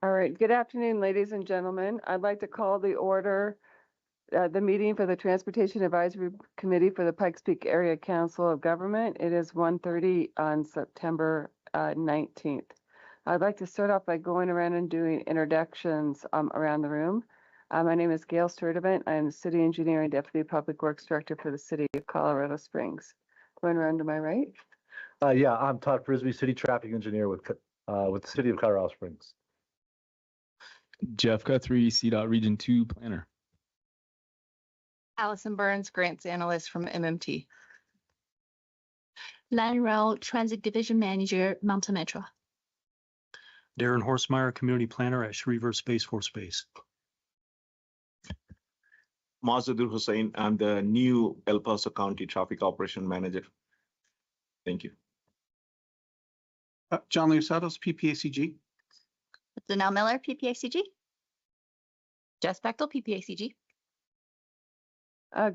All right, good afternoon, ladies and gentlemen. I'd like to call the meeting for the Transportation Advisory Committee for the Pikes Peak Area Council of Government. It is 1:30 on September 19th. I'd like to start off by going around and doing introductions around the room. My name is Gail Sturdivant. I am the City Engineer and Deputy Public Works Director for the City of Colorado Springs. Going around to my right. Yeah, I'm Todd Frisbee, City Traffic Engineer with the City of Colorado Springs. Jeff Guthrie, CDOT Region 2 Planner. Allison Burns, Grants Analyst from MMT. Lan Rao, Transit Division Manager, Mountain Metro. Darren Horsemeyer, Community Planner at Schriever Space Force Base. Mazadur Hussain, I'm the new El Paso County Traffic Operation Manager. Thank you. John Leosatos, PPACG. Danelle Miller, PPACG. Jess Bechtel, PPACG.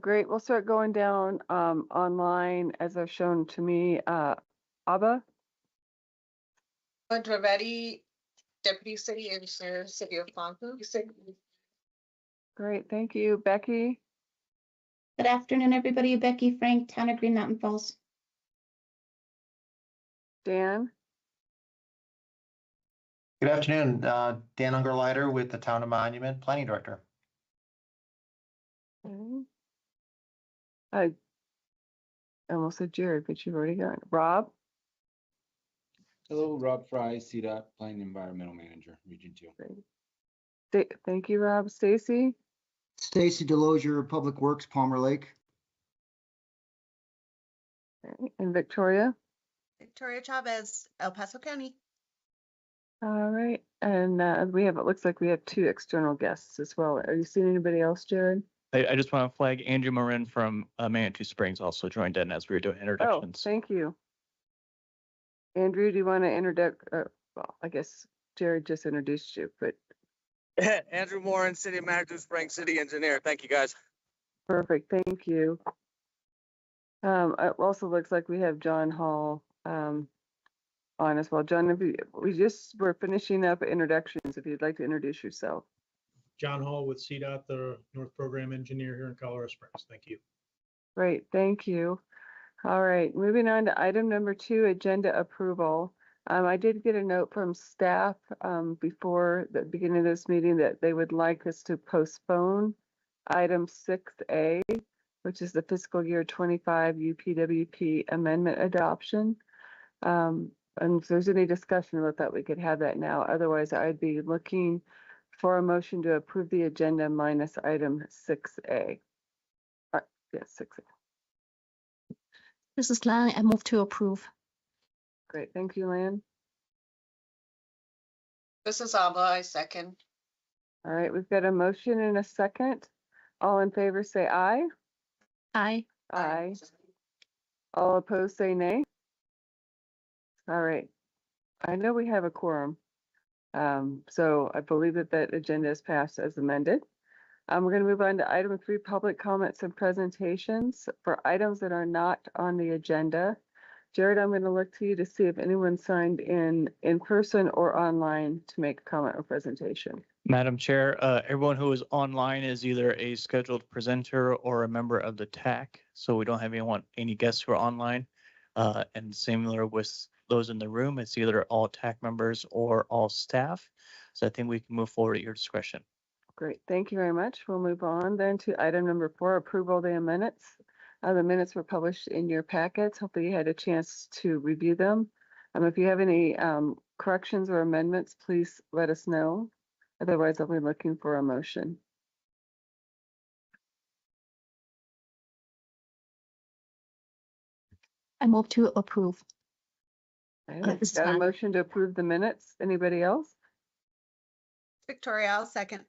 Great. We'll start going down online as they're shown to me. Abba. Dravetti, Deputy City Engineer, City of Fontaine. Great. Thank you. Becky. Good afternoon, everybody. Becky Frank, Town of Green Mountain Falls. Dan. Good afternoon, Dan Ungerleider with the Town of Monument Planning Director. Okay. I almost said Jared, but you've already got it. Rob. Hello, Rob Fry, CDOT Planning Environmental Manager, Region 2. Great. Thank you, Rob. Stacy. Stacy Delosier, Public Works, Palmer Lake. Okay. And Victoria. Victoria Chavez, El Paso County. All right. And it looks like we have two external guests as well. Are you seeing anybody else, Jared? I just want to flag Andrew Marin from Manitou Springs also joined in as we were doing introductions. Oh, thank you. Andrew, do you want to introduce? Well, I guess Jared just introduced you, but. Andrew Morin, City of Manitou Springs, City Engineer. Thank you, guys. Perfect. Thank you. It also looks like we have John Hall on as well. John, we're finishing up introductions. If you'd like to introduce yourself. John Hall with CDOT, the North Program Engineer here in Colorado Springs. Thank you. Great, thank you. All right, moving on to item number 2, agenda approval. I did get a note from staff before the beginning of this meeting that they would like us to postpone item 6A, which is the fiscal year 25 UPWP amendment adoption. And if there's any discussion about that, we could have that now. Otherwise, I'd be looking for a motion to approve the agenda minus item 6A. Yes, 6A. This is Lan. I move to approve. Great, thank you, Lan. This is Abba, I second. All right, we've got a motion and a second. All in favor say aye. Aye. Aye. All opposed say nay. All right, I know we have a quorum. So I believe that agenda is passed as amended. We're going to move on to item 3, public comments and presentations for items that are not on the agenda. Jared, I'm going to look to you to see if anyone signed in person or online to make a comment or presentation. Madam Chair, everyone who is online is either a scheduled presenter or a member of the TAC. So we don't have any guests who are online. And similar with those in the room, it's either all TAC members or all staff. So I think we can move forward at your discretion. Great, thank you very much. We'll move on then to item number 4, approval of the minutes. The minutes were published in your packets. Hopefully you had a chance to review them. If you have any corrections or amendments, please let us know. Otherwise, I'll be looking for a motion. I move to approve. Got a motion to approve the minutes. Anybody else? Victoria, I'll second.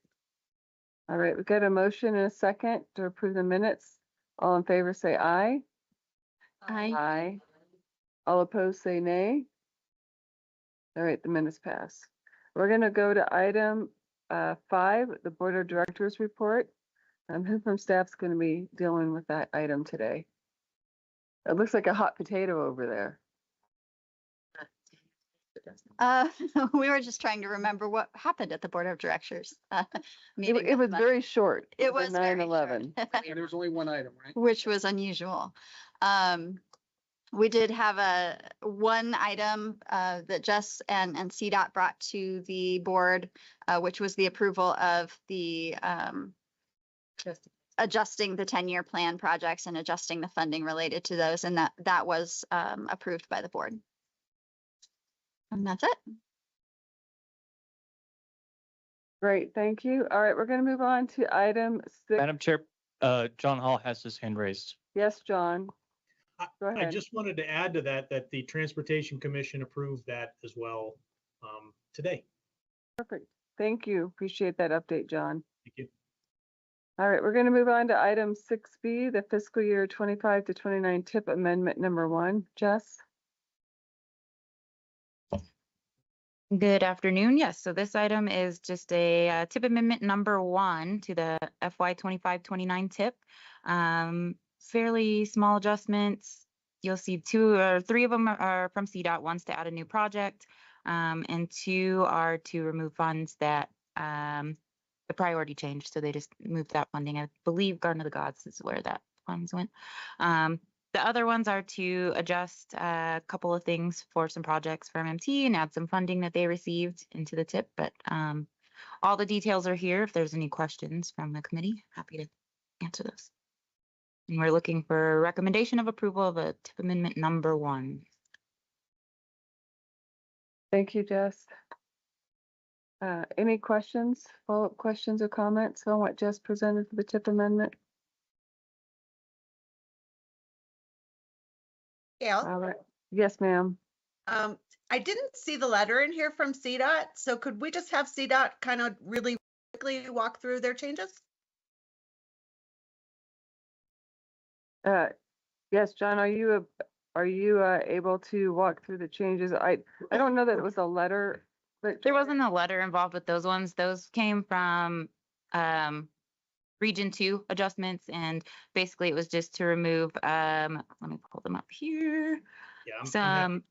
All right, we've got a motion and a second to approve the minutes. All in favor say aye. Aye. Aye. All opposed say nay. All right, the minutes pass. We're going to go to item 5, the Board of Directors report. Who from staff's going to be dealing with that item today? It looks like a hot potato over there. We were just trying to remember what happened at the Board of Directors. meeting It was this month. very short. It was very 9/11. short. There was only one item, right? Which was unusual. We did have one item that Jess and CDOT brought to the board, which was the approval of the adjusting the 10-year plan projects and adjusting the funding related to those, and that was approved by the board. And that's it. Great, thank you. All right, we're going to move on to item 6. Madam Chair, John Hall has his hand raised. Yes, John. Go I ahead. just wanted to add to that the Transportation Commission approved that as well today. Perfect. Thank you. Appreciate that update, John. Thank you. All right, we're going to move on to item 6B, the fiscal year 25 to 29 tip amendment number 1. Jess? Good afternoon. Yes, so this item is just a tip amendment number 1 to the FY 25-29 tip. Fairly small adjustments. You'll see 2 or 3 of them are from CDOT. One's to add a new project, and 2 are to remove funds that the priority changed. So they just moved that funding. I believe Garden of the Gods is where that funds went. The other ones are to adjust a couple of things for some projects for MMT and add some funding that they received into the tip. But all the details are here. If there's any questions from the committee, happy to answer those. And we're looking for recommendation of approval of a tip amendment number 1. Thank you, Jess. Any questions, follow-up questions or comments on what Jess presented for the tip amendment? Gail, All right. Yes, ma'am. I didn't see the letter in here from CDOT, so could we just have CDOT kind of really quickly walk through their changes? Yes, John, are you able to walk through the changes? I don't know that it was a letter, but There wasn't a letter involved with those ones. Those came from Region 2 adjustments, and basically it was just to remove, let me pull them up here. Yeah, I'm Some,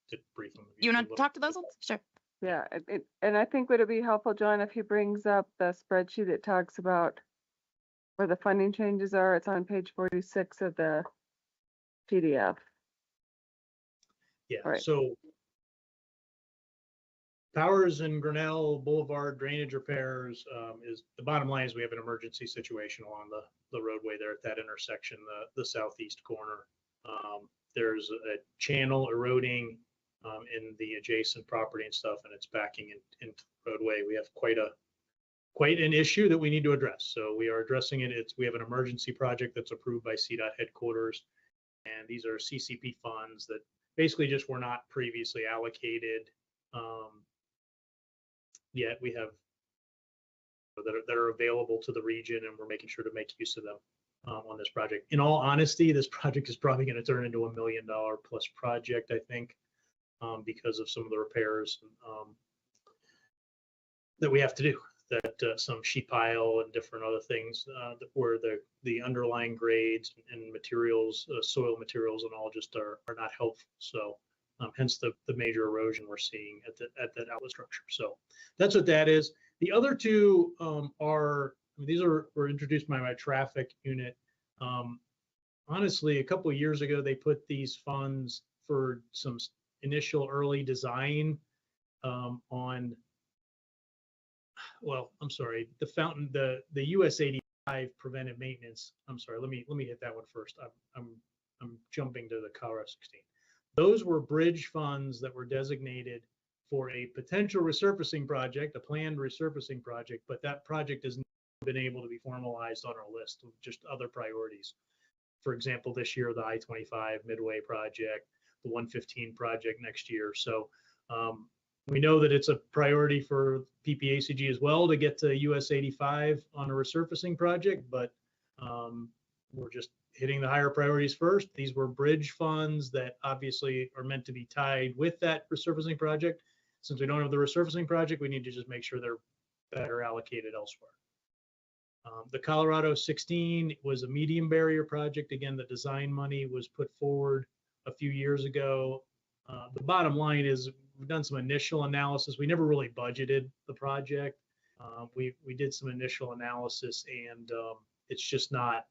to brief them. you want to talk to those ones? Sure. yeah, and I think would it be helpful, John, if he brings up the spreadsheet that talks about where the funding changes are? It's on page 46 of the PDF. Yeah, All right. so Powers and Grinnell Boulevard drainage repairs is the bottom line is we have an emergency situation along the roadway there at that intersection, the southeast corner. There's a channel eroding in the adjacent property and stuff, and it's backing into the roadway. We have quite an issue that we need to address. So we are addressing it. We have an emergency project that's approved by CDOT headquarters, and these are CCP funds that basically just were not previously allocated. Yet we have that are available to the region, and we're making sure to make use of them on this project. In all honesty, this project is probably going to turn into $1 million plus project, I think, because of some of the repairs that we have to do. That some sheet pile and different other things where the underlying grades and materials, soil materials, and all just are not helpful. So. Hence the major erosion we're seeing at that outlet structure. So that's what that is. The other 2 were introduced by my traffic unit. Honestly, a couple of years ago, they put these funds for some initial early design on, well, I'm sorry, the fountain, the US 85 preventive maintenance. I'm sorry, let me hit that one first. I'm jumping to the Colorado 16. Those were bridge funds that were designated for a potential resurfacing project, a planned resurfacing project, but that project has never been able to be formalized on our list of just other priorities. For example, this year, the I-25 Midway project, the 115 project next year. So we know that it's a priority for PPACG as well to get to US 85 on a resurfacing project, but we're just hitting the higher priorities first. These were bridge funds that obviously are meant to be tied with that resurfacing project. Since we don't have the resurfacing project, we need to just make sure they're better allocated elsewhere. The Colorado 16 was a medium barrier project. Again, the design money was put forward a few years ago. The bottom line is we've done some initial analysis. We never really budgeted the project. We did some initial analysis, and it's just not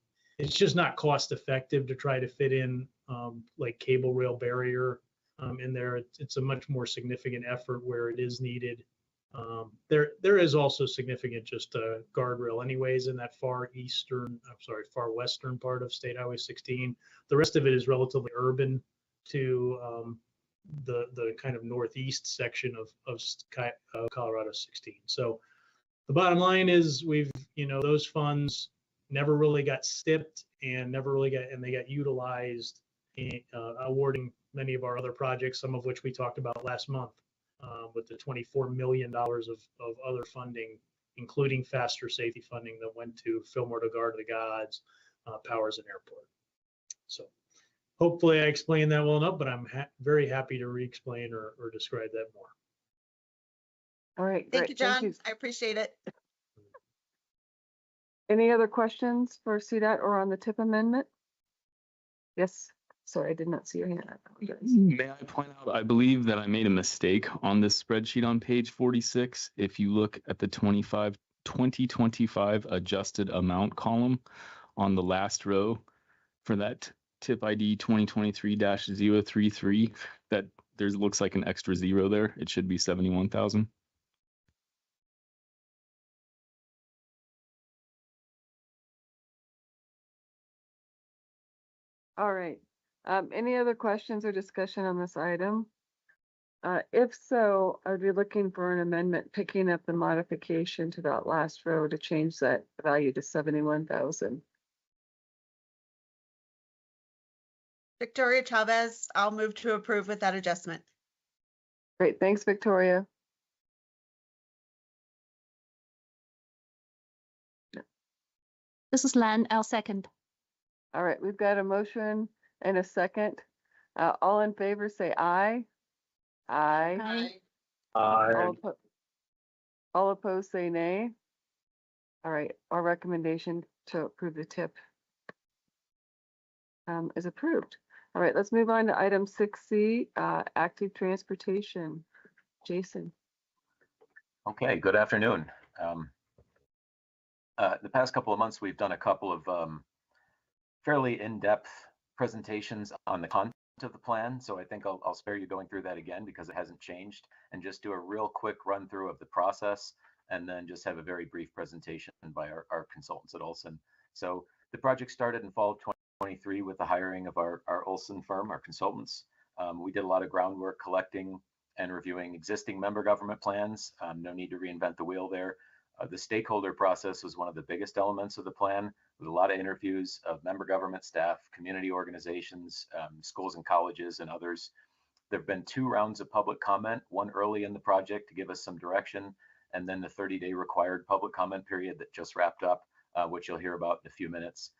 cost effective to try to fit in like cable rail barrier in there. It's a much more significant effort where it is needed. There is also significant just guardrail anyways in that far western part of State Highway 16. The rest of it is relatively urban to the kind of northeast section of Colorado 16. So the bottom line is those funds never really got stipped and they got utilized in awarding many of our other projects, some of which we talked about last month with the $24 million of other funding, including faster safety funding that went to Fillmore to Guard the Gods, Powers and Airport. So hopefully I explained that well enough, but I'm very happy to re-explain or describe that more. All right, Thank great. you, John. I appreciate it. Any other questions for CDOT or on the TIP amendment? Yes, sorry, I did not see your hand. I apologize. May I point out, I believe that I made a mistake on this spreadsheet on page 46. If you look at the 2025 adjusted amount column on the last row for that TIP ID 2023-033, that there looks like an extra zero there. It should be 71,000. All right. Any other questions or discussion on this item? If so, I'd be looking for an amendment picking up the modification to that last row to change that value to 71,000. Victoria Chavez, I'll move to approve with that adjustment. Great, thanks, Victoria. This is Lan. I'll second. All right, we've got a motion and a second. All in favor, say aye. Aye. Aye. All opposed, say nay. All right, our recommendation to approve the TIP is approved. All right, let's move on to item 6C, active transportation. Jason. Okay, good afternoon. The past couple of months, we've done a couple of fairly in-depth presentations on the content of the plan. So I think I'll spare you going through that again because it hasn't changed, and just do a real quick run through of the process, and then just have a very brief presentation by our consultants at Olson. So the project started in fall of 2023 with the hiring of our Olson firm, our consultants. We did a lot of groundwork collecting and reviewing existing member government plans. No need to reinvent the wheel there. The stakeholder process was one of the biggest elements of the plan, with a lot of interviews of member government staff, community organizations, schools and colleges, and others. There have been 2 rounds of public comment, one early in the project to give us some direction, and then the 30-day required public comment period that just wrapped up, which you'll hear about in a few minutes.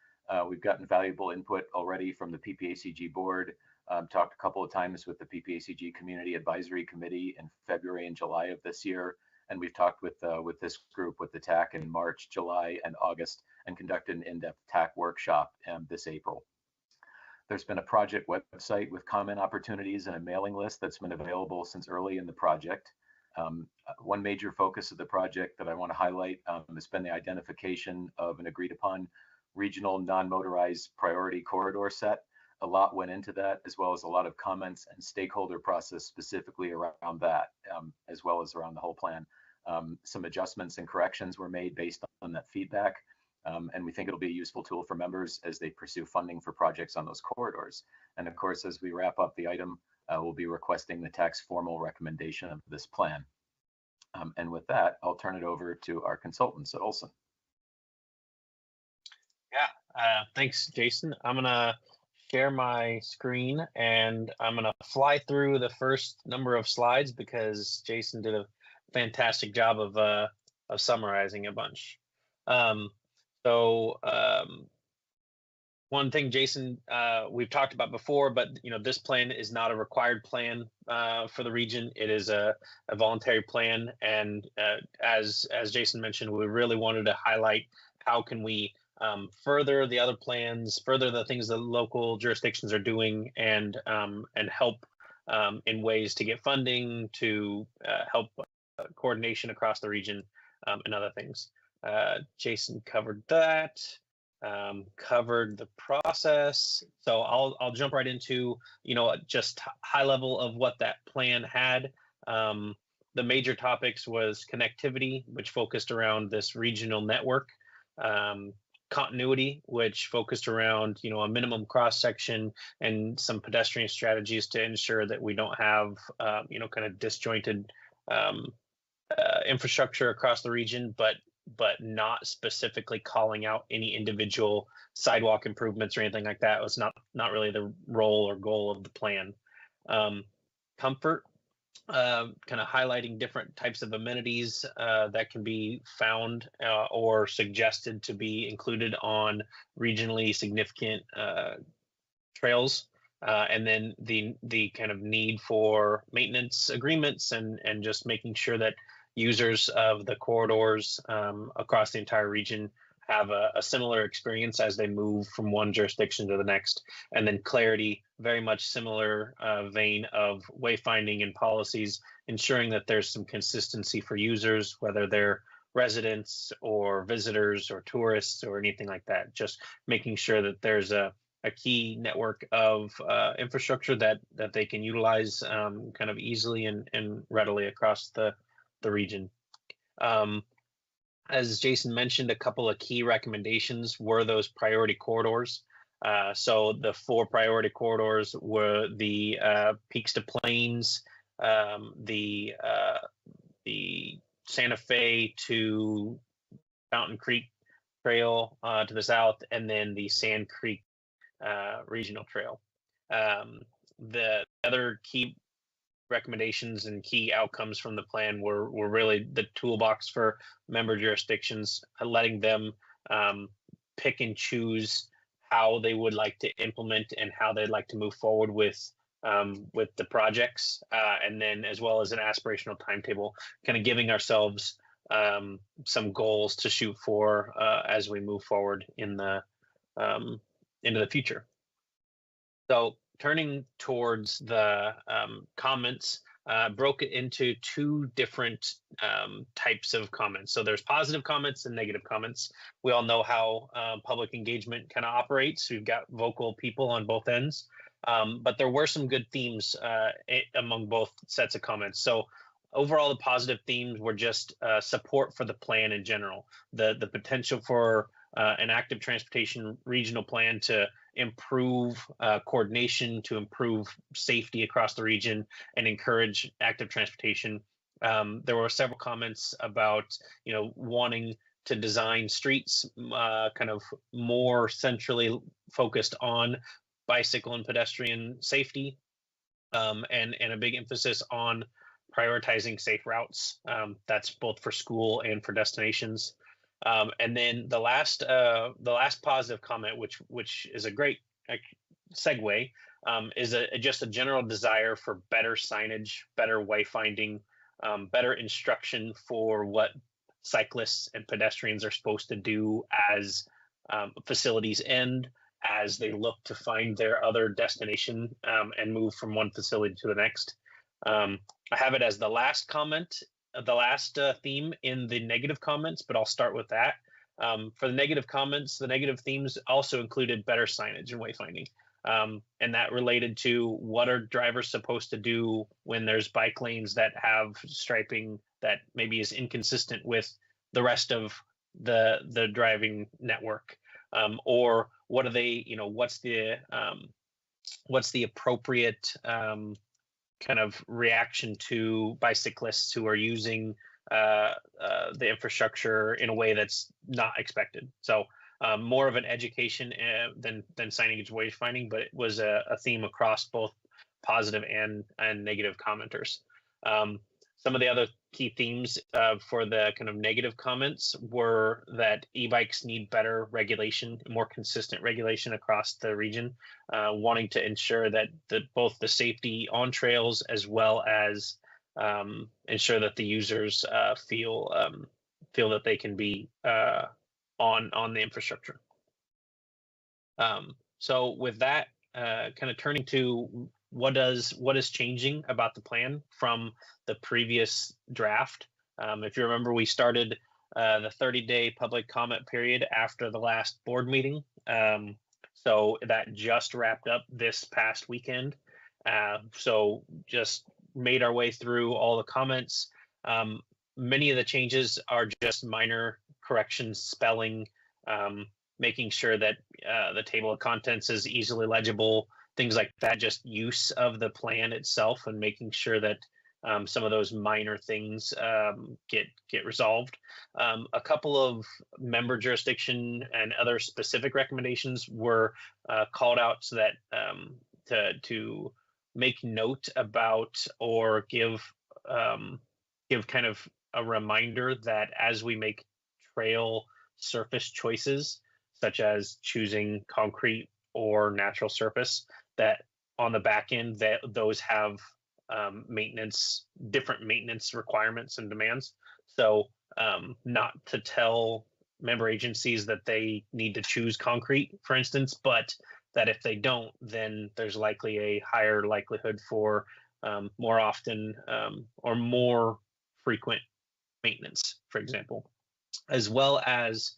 We've gotten valuable input already from the PPACG board, talked a couple of times with the PPACG Community Advisory Committee in February and July of this year. And we've talked with this group, with the TAC, in March, July, and August, and conducted an in-depth TAC workshop this April. There's been a project website with comment opportunities and a mailing list that's been available since early in the project. One major focus of the project that I want to highlight has been the identification of an agreed upon regional non-motorized priority corridor set. A lot went into that, as well as a lot of comments and stakeholder process specifically around that, as well as around the whole plan. Some adjustments and corrections were made based on that feedback, and we think it'll be a useful tool for members as they pursue funding for projects on those corridors. And of course, as we wrap up the item, we'll be requesting the TAC's formal recommendation of this plan. And with that, I'll turn it over to our consultants at Olson. Yeah, thanks, Jason. I'm gonna share my screen, and I'm gonna fly through the first number of slides because Jason did a fantastic job of summarizing a bunch. One thing, Jason, we've talked about before, but this plan is not a required plan for the region. It is a voluntary plan, and as Jason mentioned, we really wanted to highlight how can we further the other plans, further the things the local jurisdictions are doing, and help in ways to get funding, to help coordination across the region, and other things. Jason covered that, covered the process. So I'll jump right into, just high level of what that plan had. The major topics was connectivity, which focused around this regional network, continuity, which focused around, a minimum cross section and some pedestrian strategies to ensure that we don't have, kind of disjointed infrastructure across the region, but not specifically calling out any individual sidewalk improvements or anything like that. It was not really the role or goal of the plan. Comfort, kind of highlighting different types of amenities that can be found or suggested to be included on regionally significant trails. And then the kind of need for maintenance agreements and just making sure that users of the corridors across the entire region have a similar experience as they move from one jurisdiction to the next. And then clarity, very much similar vein of wayfinding and policies, ensuring that there's some consistency for users, whether they're residents or visitors or tourists or anything like that. Just making sure that there's a key network of infrastructure that they can utilize kind of easily and readily across the region. As Jason mentioned, a couple of key recommendations were those priority corridors. So the 4 priority corridors were the Peaks to Plains, the Santa Fe to Fountain Creek Trail to the south, and then the Sand Creek Regional Trail. The other key recommendations and key outcomes from the plan were really the toolbox for member jurisdictions, letting them pick and choose how they would like to implement and how they'd like to move forward with the projects, and then as well as an aspirational timetable, kind of giving ourselves some goals to shoot for as we move forward in the into the future. So turning towards the comments, broke it into 2 different types of comments. So there's positive comments and negative comments. We all know how public engagement kind of operates. We've got vocal people on both ends, but there were some good themes among both sets of comments. So overall, the positive themes were just support for the plan in general, the potential for an active transportation regional plan to improve coordination, to improve safety across the region and encourage active transportation. There were several comments about, wanting to design streets kind of more centrally focused on bicycle and pedestrian safety, and a big emphasis on prioritizing safe routes. That's both for school and for destinations. And then the last positive comment, which is a great segue, is just a general desire for better signage, better wayfinding, better instruction for what cyclists and pedestrians are supposed to do as facilities end, as they look to find their other destination and move from one facility to the next. I have it as the last comment, the last theme in the negative comments, but I'll start with that. For the negative comments, the negative themes also included better signage and wayfinding. And that related to what are drivers supposed to do when there's bike lanes that have striping that maybe is inconsistent with the rest of the driving network, or what are they, what's the appropriate kind of reaction to bicyclists who are using the infrastructure in a way that's not expected. So more of an education than signage wayfinding, but it was a theme across both positive and negative commenters. Some of the other key themes for the kind of negative comments were that e-bikes need better regulation, more consistent regulation across the region, wanting to ensure that both the safety on trails as well as ensure that the users feel that they can be on the infrastructure. So with that, kind of turning to what is changing about the plan from the previous draft. If you remember, we started the 30-day public comment period after the last board meeting. So that just wrapped up this past weekend. So just made our way through all the comments. Many of the changes are just minor corrections, spelling, making sure that the table of contents is easily legible, things like that, just use of the plan itself and making sure that some of those minor things get resolved. A couple of member jurisdiction and other specific recommendations were called out so that to make note about or give kind of a reminder that as we make trail surface choices, such as choosing concrete or natural surface, that on the back end that those have different maintenance requirements and demands. So not to tell member agencies that they need to choose concrete, for instance, but that if they don't, then there's likely a higher likelihood for more often or more frequent maintenance, for example, as well as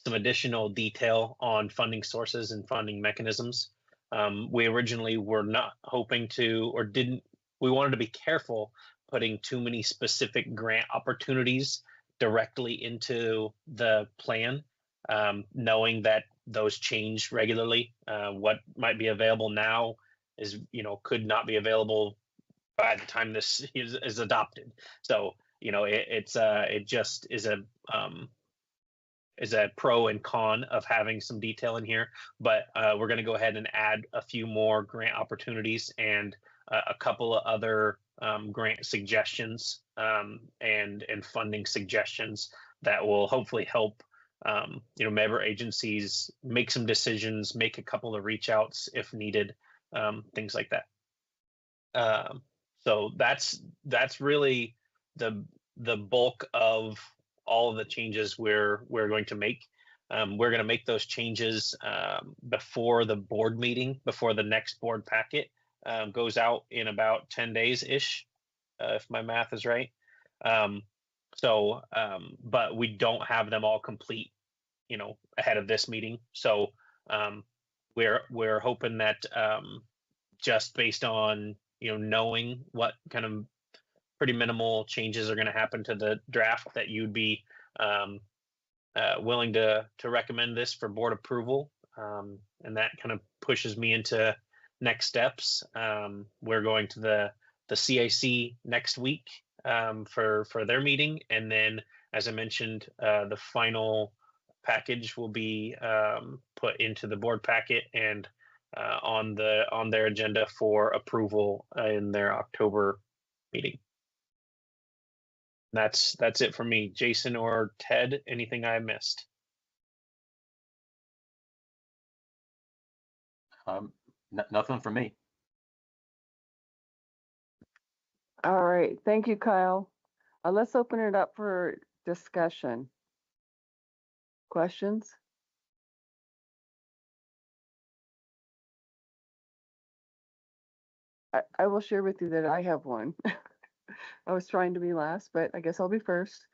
some additional detail on funding sources and funding mechanisms. We originally were not hoping to, or didn't, we wanted to be careful putting too many specific grant opportunities directly into the plan, knowing that those change regularly. What might be available now is, could not be available by the time this is adopted. So, it just is a pro and con of having some detail in here, but we're going to go ahead and add a few more grant opportunities and a couple of other grant suggestions and funding suggestions that will hopefully help member agencies make some decisions, make a couple of reach outs if needed, things like that. So that's really the bulk of all of the changes we're going to make. We're going to make those changes before the board meeting, before the next board packet goes out in about 10 days ish, if my math is right. But we don't have them all complete, ahead of this meeting. So we're hoping that just based on, knowing what kind of pretty minimal changes are going to happen to the draft, that you'd be willing to recommend this for board approval. And that kind of pushes me into next steps. We're going to the CIC next week for their meeting. And then, as I mentioned, the final package will be put into the board packet and on their agenda for approval in their October meeting. That's it for me. Jason or Ted, anything I missed? Nothing for me. All right, thank you, Kyle. Let's open it up for discussion. Questions? I will share with you that I have one. I was trying to be last, but I guess I'll be first.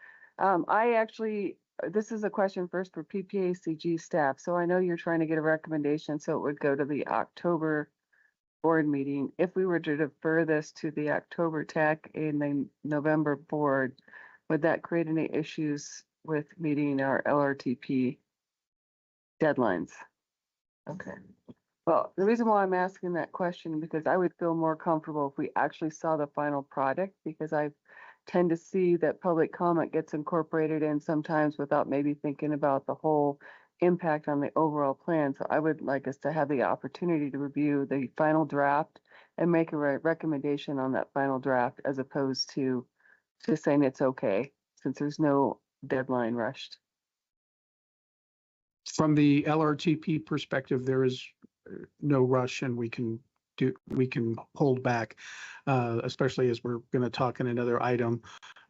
This is a question first for PPACG staff. So I know you're trying to get a recommendation so it would go to the October board meeting. If we were to defer this to the October TAC and the November board, would that create any issues with meeting our LRTP deadlines? Okay. Well, the reason why I'm asking that question, because I would feel more comfortable if we actually saw the final product, because I tend to see that public comment gets incorporated in sometimes without maybe thinking about the whole impact on the overall plan. So I would like us to have the opportunity to review the final draft and make a recommendation on that final draft, as opposed to just saying it's okay, since there's no deadline rushed. From the LRTP perspective, there is no rush, and we can hold back, especially as we're going to talk in another item.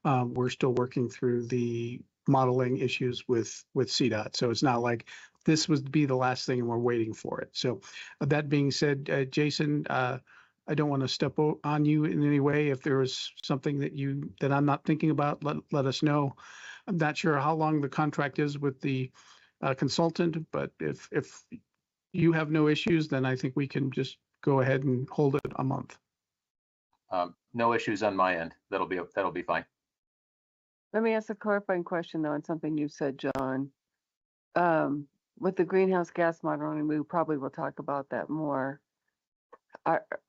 We're still working through the modeling issues with CDOT. So it's not like this would be the last thing and we're waiting for it. So that being said, Jason, I don't want to step on you in any way. If there is something that I'm not thinking about, let us know. I'm not sure how long the contract is with the consultant, but if you have no issues, then I think we can just go ahead and hold it a month. No issues on my end. That'll be fine. Let me ask a clarifying question though on something you said, John. With the greenhouse gas modeling, we probably will talk about that more.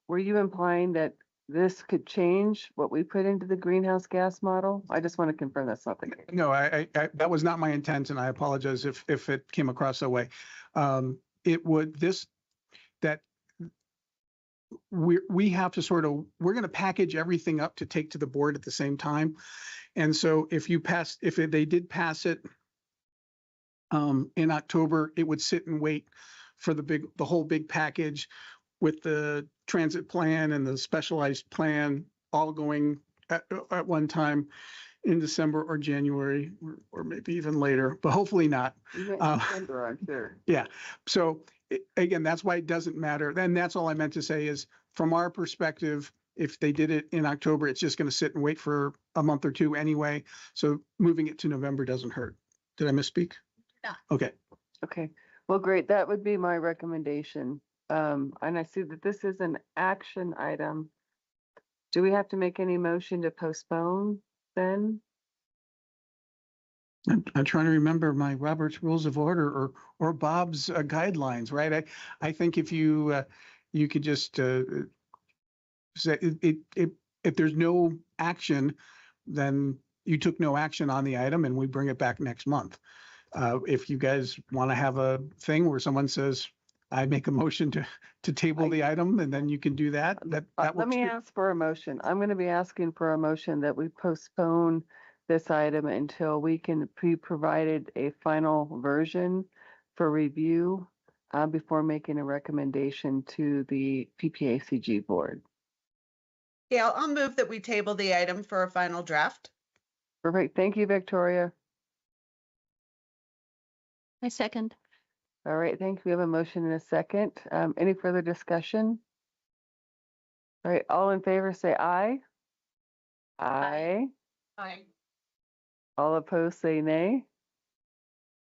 Were you implying that this could change what we put into the greenhouse gas model? I just want to confirm that's not the case. No, I that was not my intent, and I apologize if it came across that way. It would that we have to we're going to package everything up to take to the board at the same time. And so if they did pass it in October, it would sit and wait for the whole big package with the transit plan and the specialized plan all going at one time in December or January, or maybe even later, but hopefully not. December, I'm sure. Yeah. So again, that's why it doesn't matter. Then that's all I meant to say is, from our perspective, if they did it in October, it's just going to sit and wait for a month or two anyway. So moving it to November doesn't hurt. Did I misspeak? No. Okay. Okay. Well, great. That would be my recommendation. And I see that this is an action item. Do we have to make any motion to postpone then? I'm trying to remember my Robert's Rules of Order or Bob's guidelines, right? I think if you could just say if there's no action, then you took no action on the item and we bring it back next month. If you guys want to have a thing where someone says, I make a motion to table the item, and then you can do that. Let me ask for a motion. I'm going to be asking for a motion that we postpone this item until we can be provided a final version for review before making a recommendation to the PPACG board. Yeah, I'll move that we table the item for a final draft. Perfect. Thank you, Victoria. I second. All right, thank you. We have a motion and a second. Any further discussion? All right, all in favor say aye. Aye. Aye. All opposed say nay.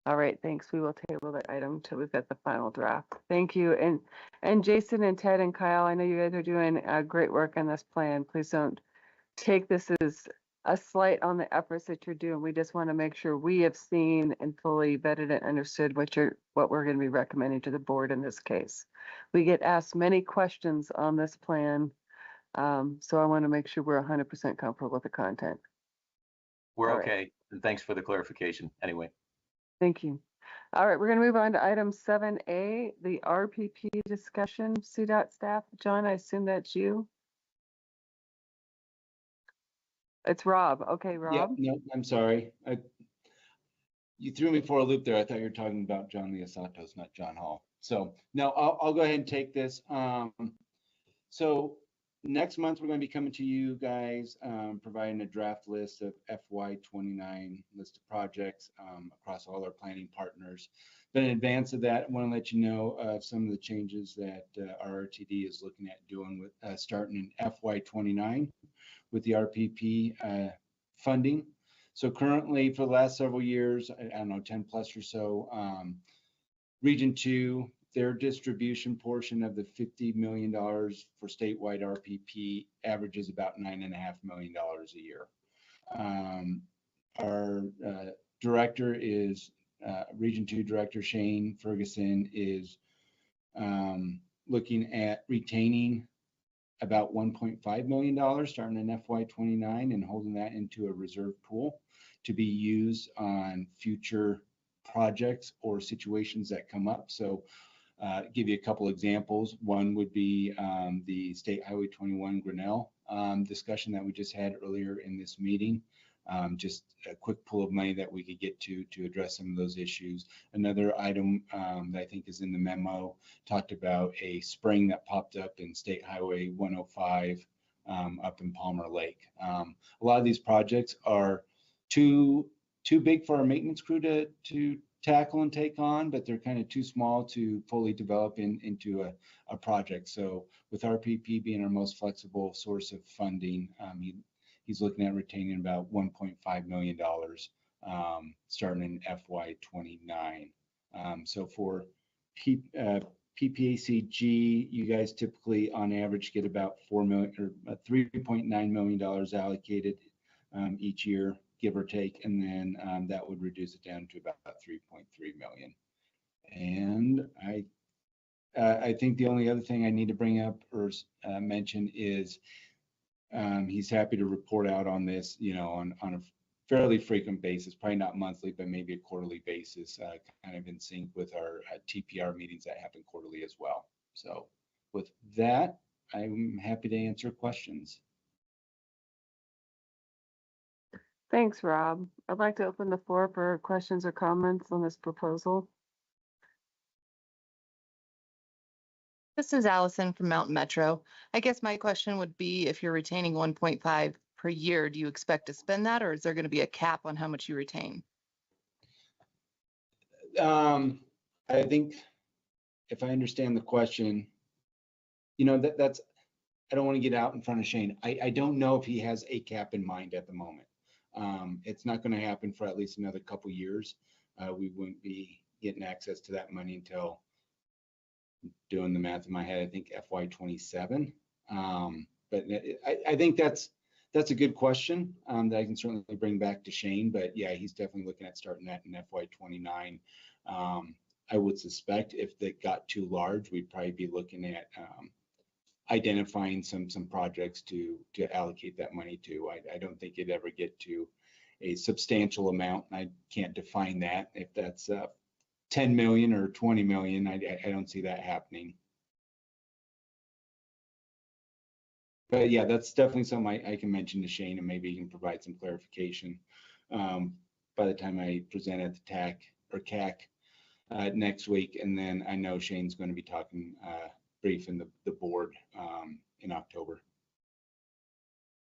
All right, thanks. We will table the item until we've got the final draft. Thank you. And Jason and Ted and Kyle, I know you guys are doing great work on this plan. Please don't take this as a slight on the efforts that you're doing. We just want to make sure we have seen and fully vetted and understood what we're going to be recommending to the board in this case. We get asked many questions on this plan, so I want to make sure we're 100% comfortable with the content. We're All okay, right. and thanks for the clarification anyway. Thank you. All right, we're going to move on to item 7A, the RPP discussion. CDOT staff, John, I assume that's you? It's Rob. Okay, Rob. Yeah, no, I'm sorry. You threw me for a loop there. I thought you were talking about John Leosatos, not John Hall. So no, I'll go ahead and take this. So next month we're going to be coming to you guys, providing a draft list of FY29 list of projects across all our planning partners. But in advance of that, I want to let you know of some of the changes that our RTD is looking at doing with starting in FY29 with the RPP funding. So currently, for the last several years, I don't know, 10 plus or so, Region 2, their distribution portion of the $50 million for statewide RPP averages about $9.5 million a year. Our director is, Region 2 Director Shane Ferguson is looking at retaining about $1.5 million starting in FY29 and holding that into a reserve pool to be used on future projects or situations that come up. So give you a couple examples. One would be the State Highway 21 Grinnell discussion that we just had earlier in this meeting. Just a quick pool of money that we could get to address some of those issues. Another item that I think is in the memo talked about a spring that popped up in State Highway 105 up in Palmer Lake. A lot of these projects are too big for our maintenance crew to tackle and take on, but they're kind of too small to fully develop into a project. So with RPP being our most flexible source of funding, he's looking at retaining about $1.5 million starting in FY29. So for PPACG, you guys typically on average get about $4 million or $3.9 million allocated each year, give or take, and then that would reduce it down to about 3.3 million. And I think the only other thing I need to bring up or mention is he's happy to report out on this, on a fairly frequent basis, probably not monthly, but maybe a quarterly basis, kind of in sync with our TPR meetings that happen quarterly as well. So with that, I'm happy to answer questions. Thanks, Rob. I'd like to open the floor for questions or comments on this proposal. This is Allison from Mountain Metro. I guess my question would be, if you're retaining 1.5 per year, do you expect to spend that, or is there going to be a cap on how much you retain? I think if I understand the question, that's, I don't want to get out in front of Shane. I don't know if he has a cap in mind at the moment. It's not going to happen for at least another couple years. We wouldn't be getting access to that money until, doing the math in my head, I think FY27. But I think that's a good question that I can certainly bring back to Shane. But yeah, he's definitely looking at starting that in FY29. I would suspect if that got too large, we'd probably be looking at identifying some projects to allocate that money to. I don't think it'd ever get to a substantial amount. I can't define that. If that's 10 million or 20 million, I don't see that happening. But yeah, that's definitely something I can mention to Shane, and maybe he can provide some clarification by the time I present at the TAC or CAC next week. And then I know Shane's going to be talking briefing the board in October.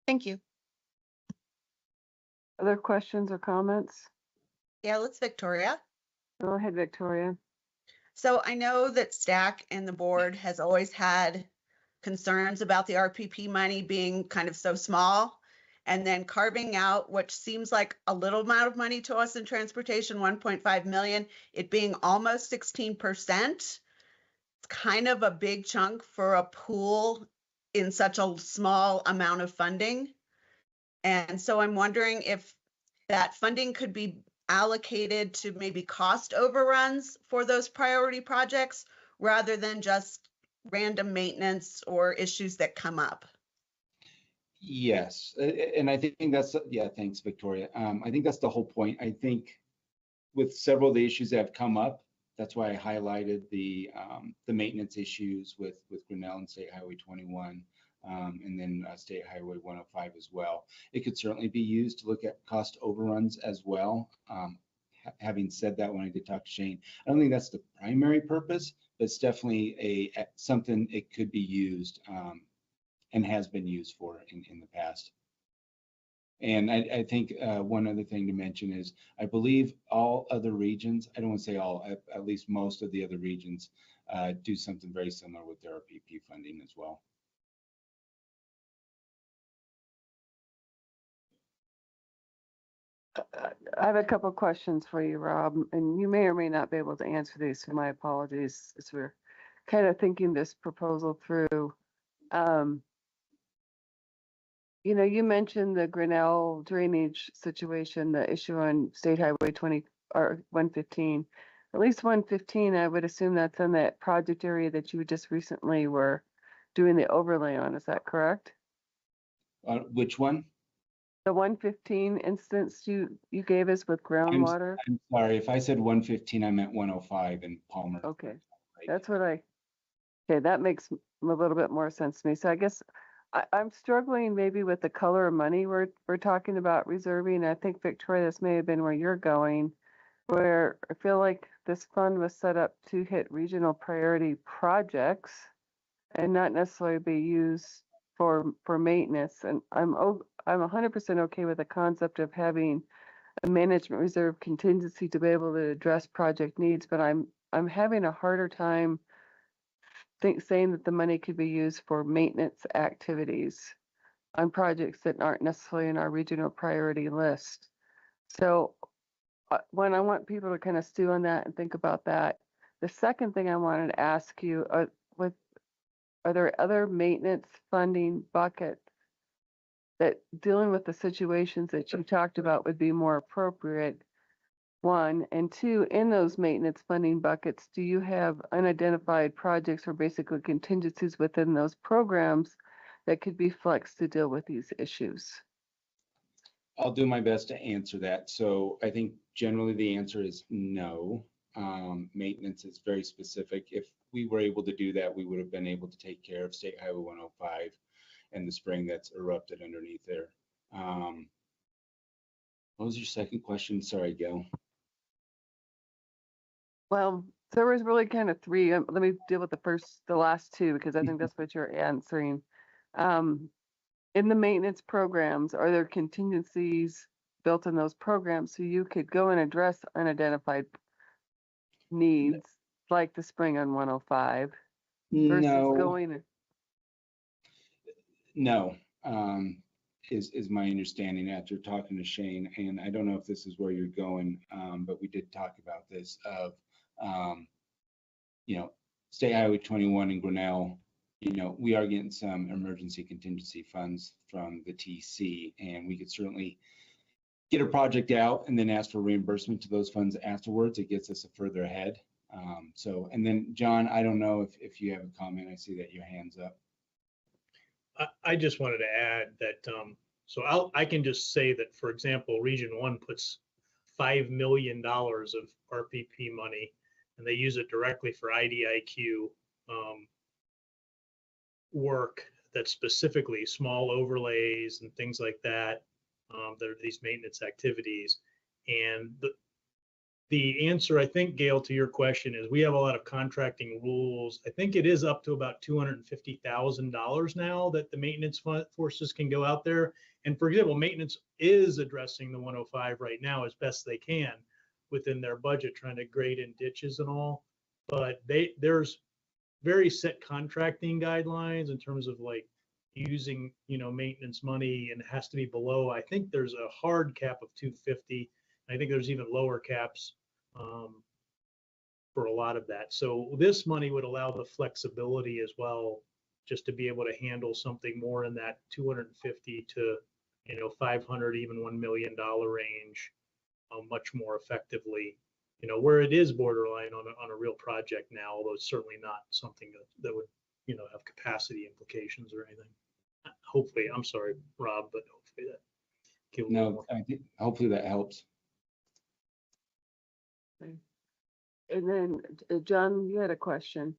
Thank you. Other questions or comments? Yeah, let's Victoria. Go ahead, Victoria. So I know that STAC and the board has always had concerns about the RPP money being kind of so small, and then carving out what seems like a little amount of money to us in transportation, 1.5 million, it being almost 16%. It's kind of a big chunk for a pool in such a small amount of funding. And so I'm wondering if that funding could be allocated to maybe cost overruns for those priority projects rather than just random maintenance or issues that come up. Yes, and I think that's, yeah, thanks, Victoria. I think that's the whole point. I think with several of the issues that have come up, that's why I highlighted the maintenance issues with Grinnell and State Highway 21, and then State Highway 105 as well. It could certainly be used to look at cost overruns as well. Having said that, when I did talk to Shane, I don't think that's the primary purpose, but it's definitely something it could be used and has been used for in the past. And I think one other thing to mention is I believe all other regions, I don't want to say all, at least most of the other regions do something very similar with their RPP funding as well. I have a couple of questions for you, Rob, and you may or may not be able to answer these, so my apologies as we're kind of thinking this proposal through. You mentioned the Grinnell drainage situation, the issue on State Highway 20 or 115. At least 115, I would assume that's in that project area that you just recently were doing the overlay on. Is that correct? Which one? The 115 instance you gave us with groundwater? I'm sorry, if I said 115, I meant 105 in Palmer. Okay, that's what okay, that makes a little bit more sense to me. So I guess I'm struggling maybe with the color of money we're talking about reserving. I think, Victoria, this may have been where you're going, where I feel like this fund was set up to hit regional priority projects and not necessarily be used for maintenance. And I'm 100% okay with the concept of having a management reserve contingency to be able to address project needs, but I'm having a harder time saying that the money could be used for maintenance activities on projects that aren't necessarily in our regional priority list. So one, I want people to kind of stew on that and think about that. The second thing I wanted to ask you, are there other maintenance funding buckets that dealing with the situations that you talked about would be more appropriate? One, and two, in those maintenance funding buckets, do you have unidentified projects or basically contingencies within those programs that could be flexed to deal with these issues? I'll do my best to answer that. So I think generally the answer is no. Maintenance is very specific. If we were able to do that, we would have been able to take care of State Highway 105 and the spring that's erupted underneath there. What was your second question? Sorry, Gail. Well, there was really kind of three. Let me deal with the last two, because I think that's what you're answering. In the maintenance programs, are there contingencies built in those programs so you could go and address unidentified needs like the spring on 105 versus going? No, is my understanding after talking to Shane, and I don't know if this is where you're going, but we did talk about this of, State Highway 21 in Grinnell. We are getting some emergency contingency funds from the TC, and we could certainly get a project out and then ask for reimbursement to those funds afterwards. It gets us further ahead. And then John, I don't know if you have a comment. I see that your hand's up. I just wanted to add that, so I can just say that, for example, Region 1 puts $5 million of RPP money, and they use it directly for IDIQ work that's specifically small overlays and things like that. That are these maintenance activities. And the answer, I think, Gail, to your question is we have a lot of contracting rules. I think it is up to about $250,000 now that the maintenance forces can go out there. And for example, maintenance is addressing the 105 right now as best they can within their budget, trying to grade in ditches and all. But there's very set contracting guidelines in terms of like using, maintenance money, and it has to be below. I think there's a hard cap of 250. I think there's even lower caps for a lot of that. So this money would allow the flexibility as well, just to be able to handle something more in that 250 to 500, even $1 million range, much more effectively. Where it is borderline on a real project now, although it's certainly not something that would have capacity implications or anything. Hopefully, I'm sorry, Rob, but hopefully that. No, I think hopefully that helps. Okay. And then John, you had a question.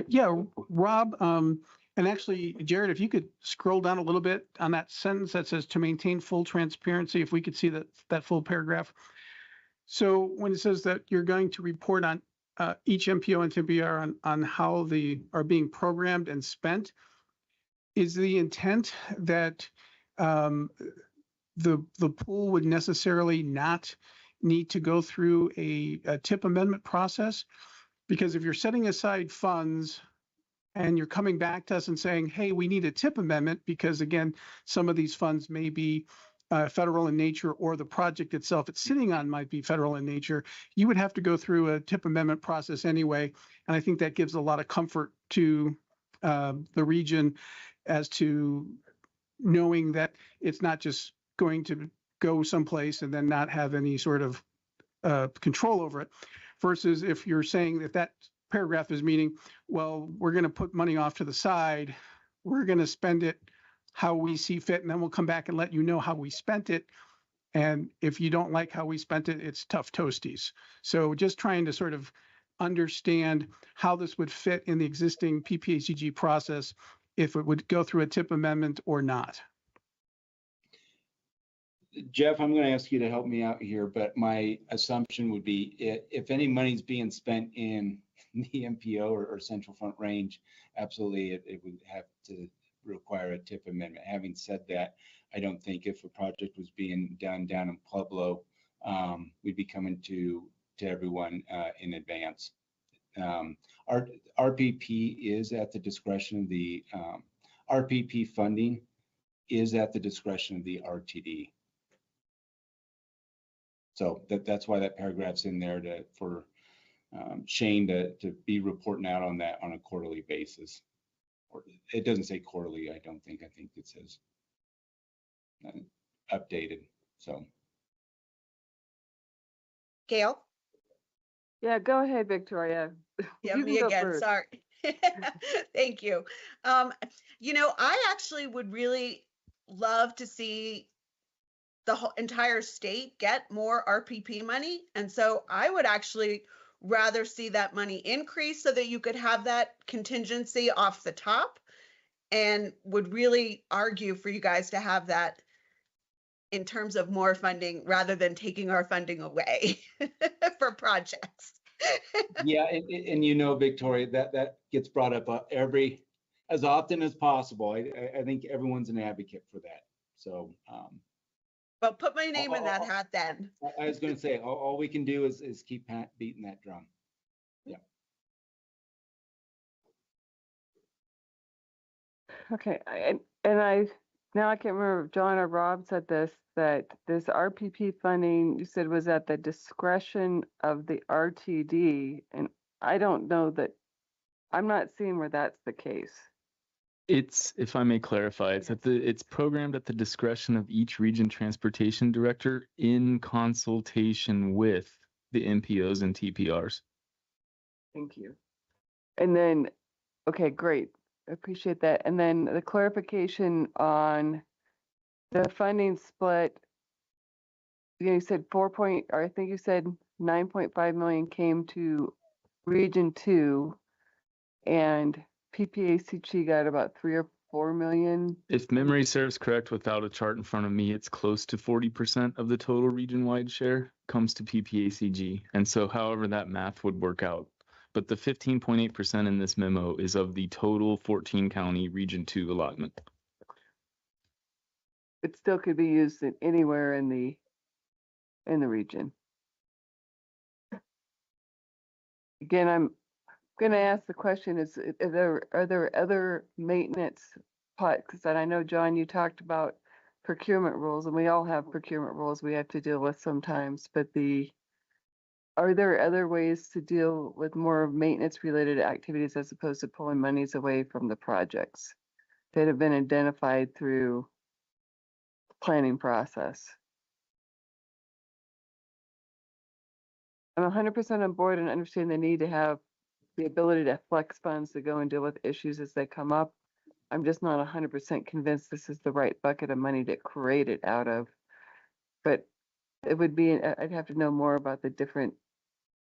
Yeah, Rob, and actually, Jared, if you could scroll down a little bit on that sentence that says to maintain full transparency, if we could see that full paragraph. So when it says that you're going to report on each MPO and TBR on how they are being programmed and spent, is the intent that the pool would necessarily not need to go through a TIP amendment process? Because if you're setting aside funds and you're coming back to us and saying, hey, we need a TIP amendment, because again, some of these funds may be federal in nature, or the project itself it's sitting on might be federal in nature, you would have to go through a TIP amendment process anyway. And I think that gives a lot of comfort to the region as to knowing that it's not just going to go someplace and then not have any sort of control over it, versus if you're saying that paragraph is meaning, well, we're going to put money off to the side, we're going to spend it how we see fit, and then we'll come back and let you know how we spent it. And if you don't like how we spent it, it's tough toasties. So just trying to sort of understand how this would fit in the existing PPACG process, if it would go through a TIP amendment or not. Jeff, I'm going to ask you to help me out here, but my assumption would be if any money's being spent in the MPO or Central Front Range, absolutely it would have to require a TIP amendment. Having said that, I don't think if a project was being done down in Pueblo, we'd be coming to everyone in advance. Our RPP is at the discretion of the RPP funding is at the discretion of the RTD. So that's why that paragraph's in there for Shane to be reporting out on that on a quarterly basis. Or it doesn't say quarterly, I don't think. I think it says updated. So. Gail? Yeah, go ahead, Victoria. Yeah, You me can go again, first. sorry. Thank you. You know, I actually would really love to see the whole entire state get more RPP money. And so I would actually rather see that money increase so that you could have that contingency off the top, and would really argue for you guys to have that in terms of more funding rather than taking our funding away for projects. Yeah, and you know, Victoria, that gets brought up as often as possible. I think everyone's an advocate for that. So. But put my name in that hat then. I was going to say, all we can do is keep beating that drum. Yeah. Okay, now I can't remember if John or Rob said this, that this RPP funding you said was at the discretion of the RTD, and I don't know that, I'm not seeing where that's the case. It's, if I may clarify, it's programmed at the discretion of each region transportation director in consultation with the MPOs and TPRs. Thank you. And then, okay, great. Appreciate that. And then the clarification on the funding split. You said or I think you said 9.5 million came to Region 2, and PPACG got about 3 or 4 million. If memory serves correct, without a chart in front of me, it's close to 40% of the total region-wide share comes to PPACG. And so however that math would work out. But the 15.8% in this memo is of the total 14 county Region 2 allotment. It still could be used anywhere in the region. Again, I'm going to ask the question: are there other maintenance pots? Because I know, John, you talked about procurement rules, and we all have procurement rules we have to deal with sometimes. But are there other ways to deal with more maintenance-related activities as opposed to pulling monies away from the projects that have been identified through the planning process? I'm 100% on board and understand the need to have the ability to flex funds to go and deal with issues as they come up. I'm just not 100% convinced this is the right bucket of money to create it out of. But it would be, I'd have to know more about the different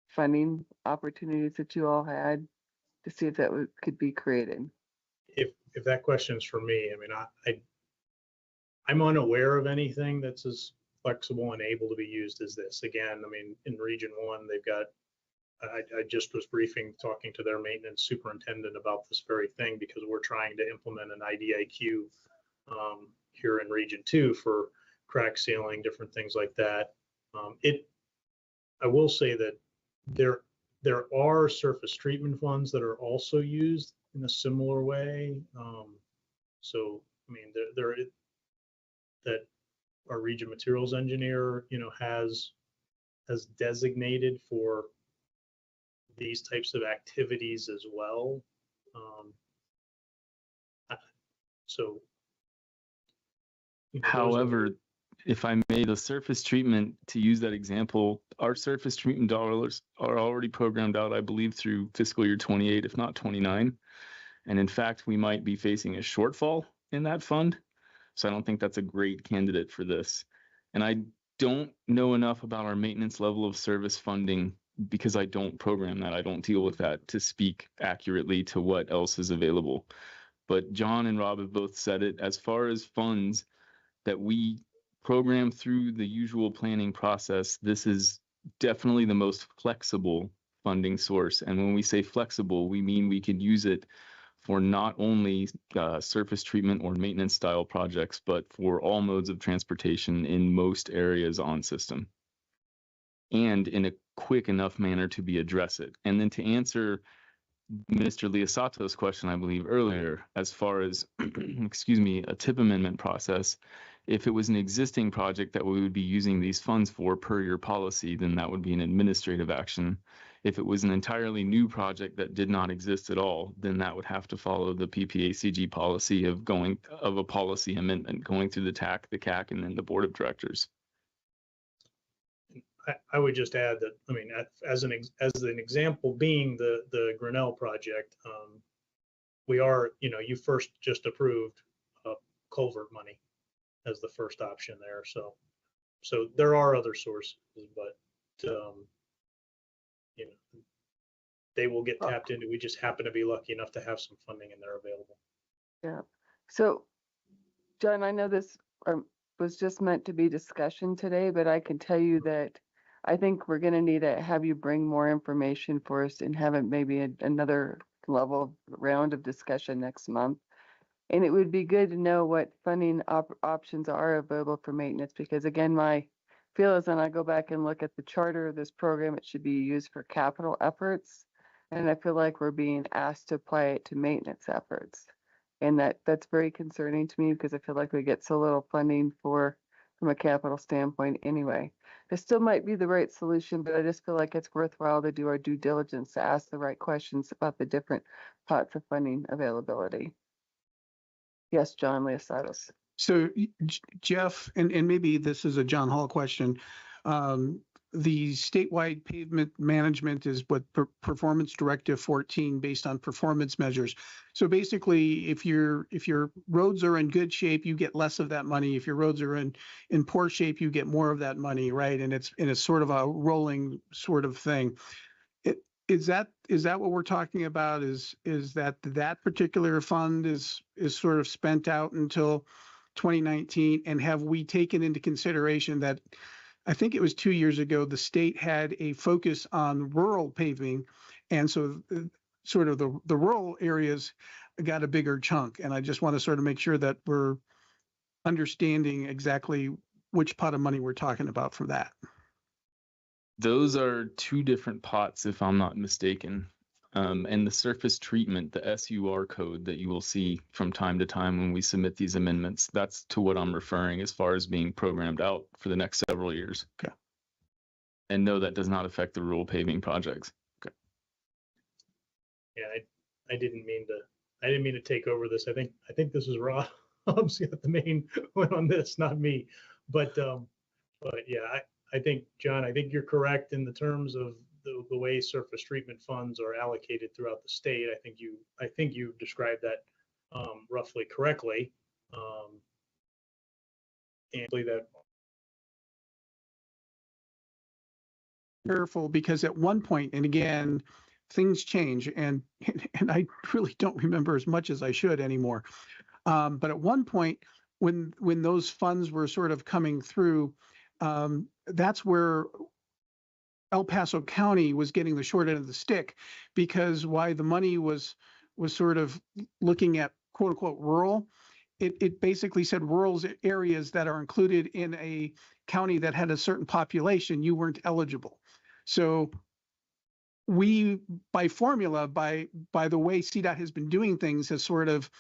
funding opportunities that you all had to see if that could be created. If that question is for me, I mean, I'm unaware of anything that's as flexible and able to be used as this. Again, I mean, in Region 1, they've got, I just was talking to their maintenance superintendent about this very thing, because we're trying to implement an IDIQ here in Region 2 for crack sealing, different things like that. I will say that there are surface treatment funds that are also used in a similar way. So, I mean, that our region materials engineer, has designated for these types of activities as well. So, however, if I may, the surface treatment, to use that example, our surface treatment dollars are already programmed out, I believe, through fiscal year 28, if not 29. And in fact, we might be facing a shortfall in that fund. So I don't think that's a great candidate for this. And I don't know enough about our maintenance level of service funding, because I don't program that. I don't deal with that to speak accurately to what else is available. But John and Rob have both said it. As far as funds that we program through the usual planning process, this is definitely the most flexible funding source. And when we say flexible, we mean we could use it for not only surface treatment or maintenance style projects, but for all modes of transportation in most areas on system, and in a quick enough manner to be address it. And then to answer Mr. Liasato's question, I believe earlier, as far as, excuse me, a tip amendment process, if it was an existing project that we would be using these funds for per your policy, then that would be an administrative action. If it was an entirely new project that did not exist at all, then that would have to follow the PPACG policy of a policy amendment, going through the TAC, the CAC, and then the board of directors. I would just add that, I mean, as an example being the Grinnell project, we are, you first just approved culvert money as the first option there. So there are other sources, but they will get tapped into. We just happen to be lucky enough to have some funding and they're available. Yeah. So, John, I know this was just meant to be discussion today, but I can tell you that I think we're going to need to have you bring more information for us and have it maybe another level round of discussion next month. And it would be good to know what funding options are available for maintenance, because again, my feel is when I go back and look at the charter of this program, it should be used for capital efforts. And I feel like we're being asked to apply it to maintenance efforts. And that's very concerning to me, because I feel like we get so little funding from a capital standpoint anyway. This still might be the right solution, but I just feel like it's worthwhile to do our due diligence to ask the right questions about the different pots of funding availability. Yes, John Liasatos. So Jeff, and maybe this is a John Hall question. The statewide pavement management is what Performance Directive 14 based on performance measures. So basically, if your roads are in good shape, you get less of that money. If your roads are in poor shape, you get more of that money, right? And it's sort of a rolling sort of thing. Is that what we're talking about? Is that particular fund is sort of spent out until 2019? And have we taken into consideration that I think it was 2 years ago, the state had a focus on rural paving, and so sort of the rural areas got a bigger chunk. And I just want to sort of make sure that we're understanding exactly which pot of money we're talking about for that. Those are two different pots, if I'm not mistaken. And the surface treatment, the SUR code that you will see from time to time when we submit these amendments, that's to what I'm referring as far as being programmed out for the next several years. Okay. And no, that does not affect the rural paving projects. Okay. Yeah, I didn't mean to take over this. I think this is Rob's got the main one on this, not me. But yeah, I think, John, I think you're correct in the terms of the way surface treatment funds are allocated throughout the state. I think you described that roughly correctly. And that careful, because at one point, and again, things change, and I really don't remember as much as I should anymore. But at one point, when those funds were sort of coming through, that's where El Paso County was getting the short end of the stick, because why the money was sort of looking at quote unquote rural, it basically said rural areas that are included in a county that had a certain population, you weren't eligible. So we, by formula, by the way CDOT has been doing things, has sort of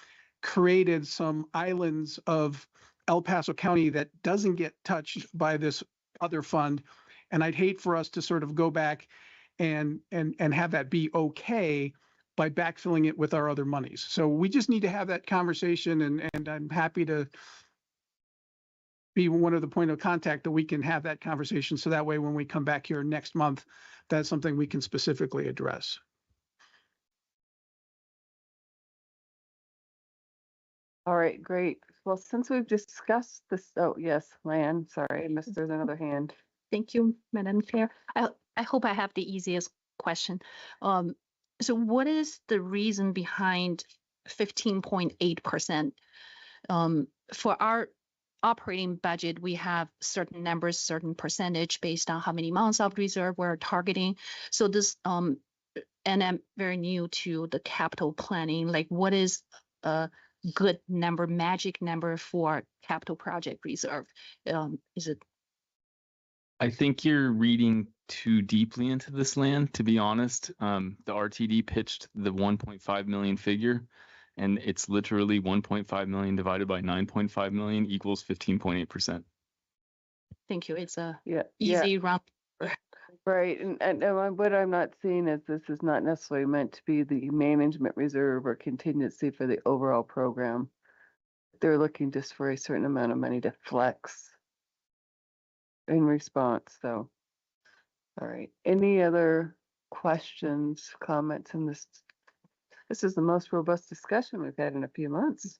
created some islands of El Paso County that doesn't get touched by this other fund. And I'd hate for us to sort of go back and have that be okay by backfilling it with our other monies. So we just need to have that conversation, and I'm happy to be one of the point of contact that we can have that conversation. So that way, when we come back here next month, that's something we can specifically address. All right, great. Well, since we've discussed this, oh yes, Lan, sorry, I missed there's another hand. Thank you, Madam Chair. I hope I have the easiest question. So what is the reason behind 15.8%? For our operating budget, we have certain numbers, certain percentage based on how many months of reserve we're targeting. So this and I'm very new to the capital planning. Like, what is a good number, magic number for capital project reserve? Is it I think you're reading too deeply into this land, to be honest. The RTD pitched the 1.5 million figure, and it's literally 1.5 million divided by 9.5 million equals 15.8%. Thank you. It's a Yeah, easy round. right. And what I'm not seeing is this is not necessarily meant to be the management reserve or contingency for the overall program. They're looking just for a certain amount of money to flex in response. So, all right. Any other questions, comments in this? This is the most robust discussion we've had in a few months.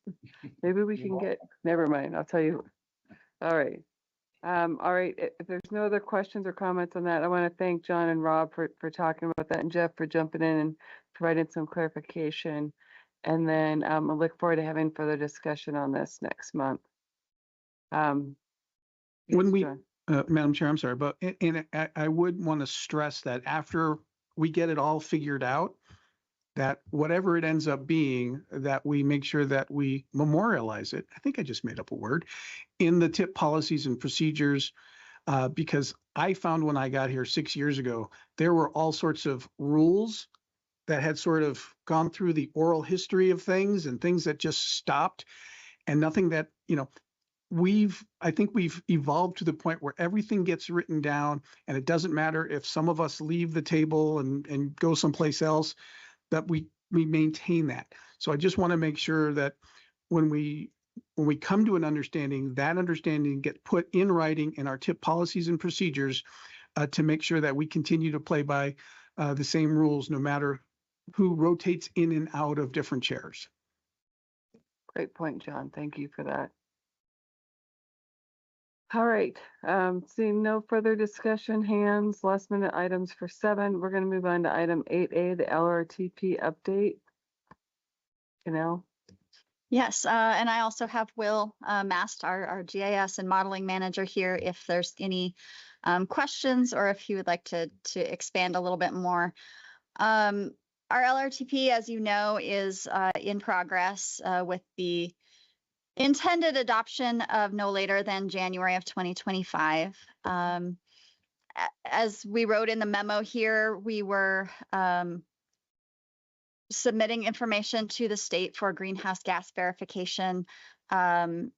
Maybe we can get, never mind, I'll tell you. All right. All right, if there's no other questions or comments on that, I want to thank John and Rob for talking about that, and Jeff for jumping in and providing some clarification. And then I look forward to having further discussion on this next month. When yes, we, John. Madam Chair, I'm sorry, but I would want to stress that after we get it all figured out, that whatever it ends up being, that we make sure that we memorialize it. I think I just made up a word in the TIP policies and procedures, because I found when I got here 6 years ago, there were all sorts of rules that had sort of gone through the oral history of things and things that just stopped, and nothing that, I think we've evolved to the point where everything gets written down, and it doesn't matter if some of us leave the table and go someplace else, that we maintain that. So I just want to make sure that when we come to an understanding, that understanding get put in writing in our TIP policies and procedures, to make sure that we continue to play by the same rules, no matter who rotates in and out of different chairs. Great point, John. Thank you for that. All right, seeing no further discussion, hands, last minute items for 7, we're going to move on to item 8A, the LRTP update. Janelle? Yes, and I also have Will Mast, our GIS and modeling manager here, if there's any questions or if he would like to expand a little bit more. Our LRTP, as you know, is in progress with the intended adoption of no later than January of 2025. As we wrote in the memo here, we were submitting information to the state for greenhouse gas verification, and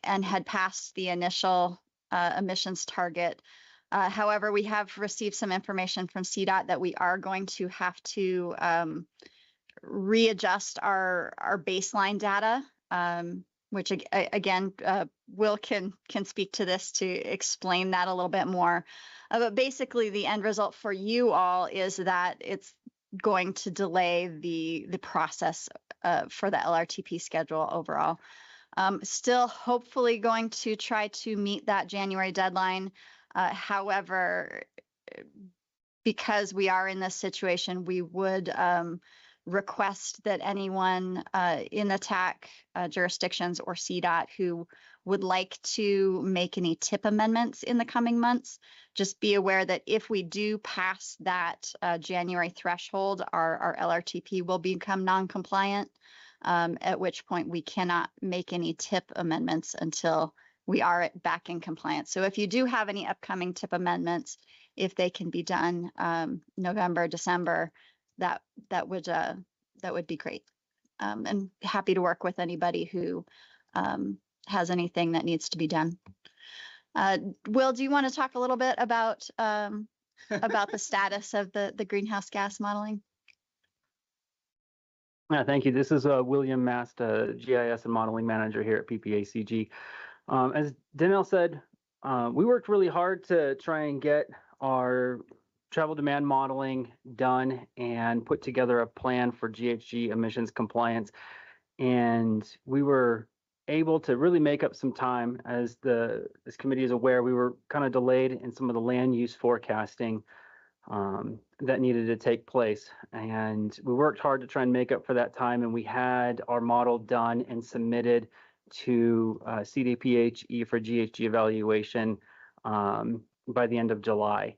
had passed the initial emissions target. However, we have received some information from CDOT that we are going to have to readjust our baseline data, which again, Will can speak to this to explain that a little bit more. But basically, the end result for you all is that it's going to delay the process for the LRTP schedule overall. Still hopefully going to try to meet that January deadline. However, because we are in this situation, we would request that anyone in the TAC jurisdictions or CDOT who would like to make any TIP amendments in the coming months, just be aware that if we do pass that January threshold, our LRTP will become non-compliant, at which point we cannot make any TIP amendments until we are back in compliance. So if you do have any upcoming TIP amendments, if they can be done November, December, that would be great. And happy to work with anybody who has anything that needs to be done. Will, do you want to talk a little bit about the status of the greenhouse gas modeling? Thank you. This is William Mast, GIS and modeling manager here at PPACG. As Danelle said, we worked really hard to try and get our travel demand modeling done and put together a plan for GHG emissions compliance. And we were able to really make up some time. As this committee is aware, we were kind of delayed in some of the land use forecasting that needed to take place. And we worked hard to try and make up for that time. And we had our model done and submitted to CDPHE for GHG evaluation by the end of July.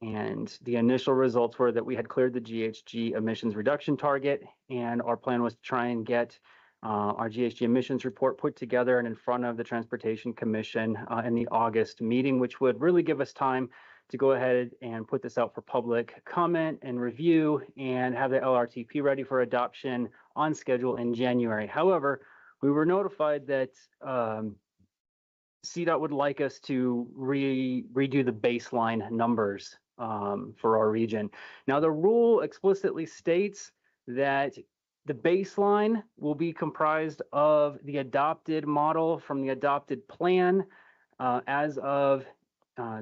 And the initial results were that we had cleared the GHG emissions reduction target, and our plan was to try and get our GHG emissions report put together and in front of the Transportation Commission in the August meeting, which would really give us time to go ahead and put this out for public comment and review and have the LRTP ready for adoption on schedule in January. However, we were notified that CDOT would like us to redo the baseline numbers for our region. Now, the rule explicitly states that the baseline will be comprised of the adopted model from the adopted plan as of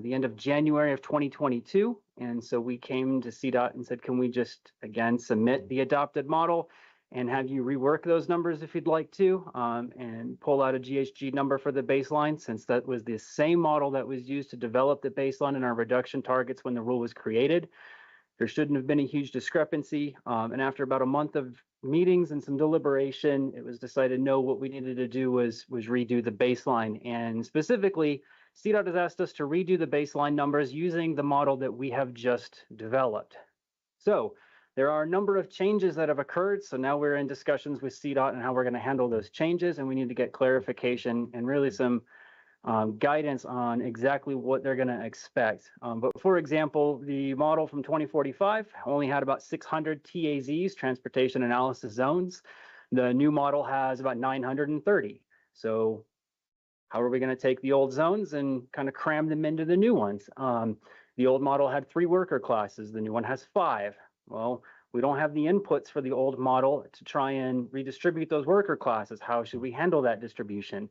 the end of January of 2022. And so we came to CDOT and said, can we just, again, submit the adopted model and have you rework those numbers if you'd like to, and pull out a GHG number for the baseline, since that was the same model that was used to develop the baseline and our reduction targets when the rule was created. There shouldn't have been a huge discrepancy. And after about a month of meetings and some deliberation, it was decided, no, what we needed to do was redo the baseline. And specifically, CDOT has asked us to redo the baseline numbers using the model that we have just developed. So there are a number of changes that have occurred. So now we're in discussions with CDOT and how we're going to handle those changes. And we need to get clarification and really some guidance on exactly what they're going to expect. But for example, the model from 2045 only had about 600 TAZs, transportation analysis zones. The new model has about 930. So how are we going to take the old zones and kind of cram them into the new ones? The old model had 3 worker classes. The new one has 5. Well, we don't have the inputs for the old model to try and redistribute those worker classes. How should we handle that distribution?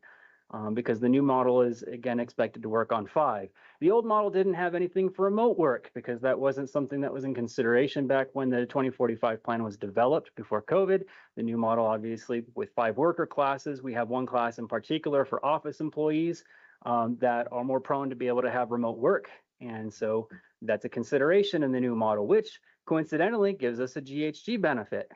Because the new model is, again, expected to work on 5. The old model didn't have anything for remote work because that wasn't something that was in consideration back when the 2045 plan was developed before COVID. The new model, obviously, with 5 worker classes, we have one class in particular for office employees that are more prone to be able to have remote work. And so that's a consideration in the new model, which coincidentally gives us a GHG benefit.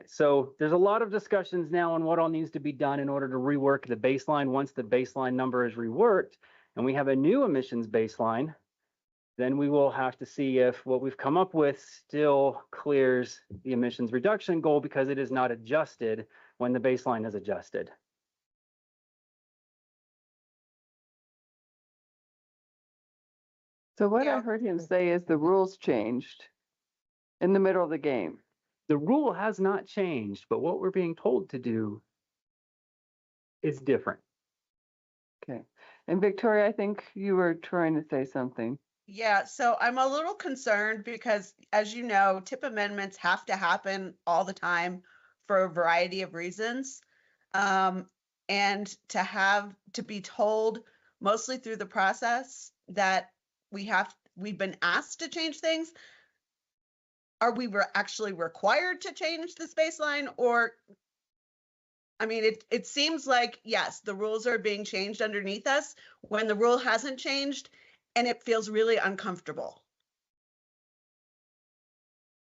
So there's a lot of discussions now on what all needs to be done in order to rework the baseline. Once the baseline number is reworked and we have a new emissions baseline, then we will have to see if what we've come up with still clears the emissions reduction goal, because it is not adjusted when the baseline is adjusted. So what I heard him say is the rules changed in the middle of the game. The rule has not changed, but what we're being told to do is different. Okay. And Victoria, I think you were trying to say something. Yeah, so I'm a little concerned because, as you know, tip amendments have to happen all the time for a variety of reasons. And to be told, mostly through the process, that we've been asked to change things. Are we actually required to change this baseline? Or, I mean, it seems like, yes, the rules are being changed underneath us when the rule hasn't changed, and it feels really uncomfortable.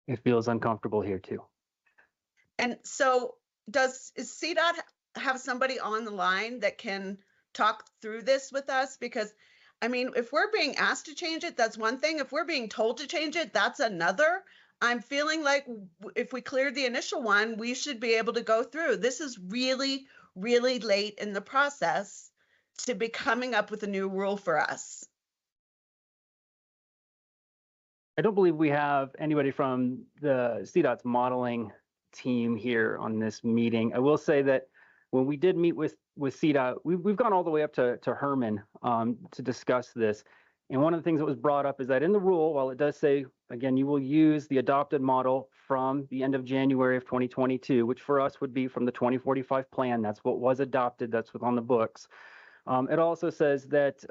It feels uncomfortable here too. And so is CDOT have somebody on the line that can talk through this with us? Because, I mean, if we're being asked to change it, that's one thing. If we're being told to change it, that's another. I'm feeling like if we cleared the initial one, we should be able to go through. This is really, really late in the process to be coming up with a new rule for us. I don't believe we have anybody from the CDOT's modeling team here on this meeting. I will say that when we did meet with CDOT, we've gone all the way up to Herman to discuss this. And one of the things that was brought up is that in the rule, while it does say, again, you will use the adopted model from the end of January of 2022, which for us would be from the 2045 plan. That's what was adopted. That's what's on the books. It also says that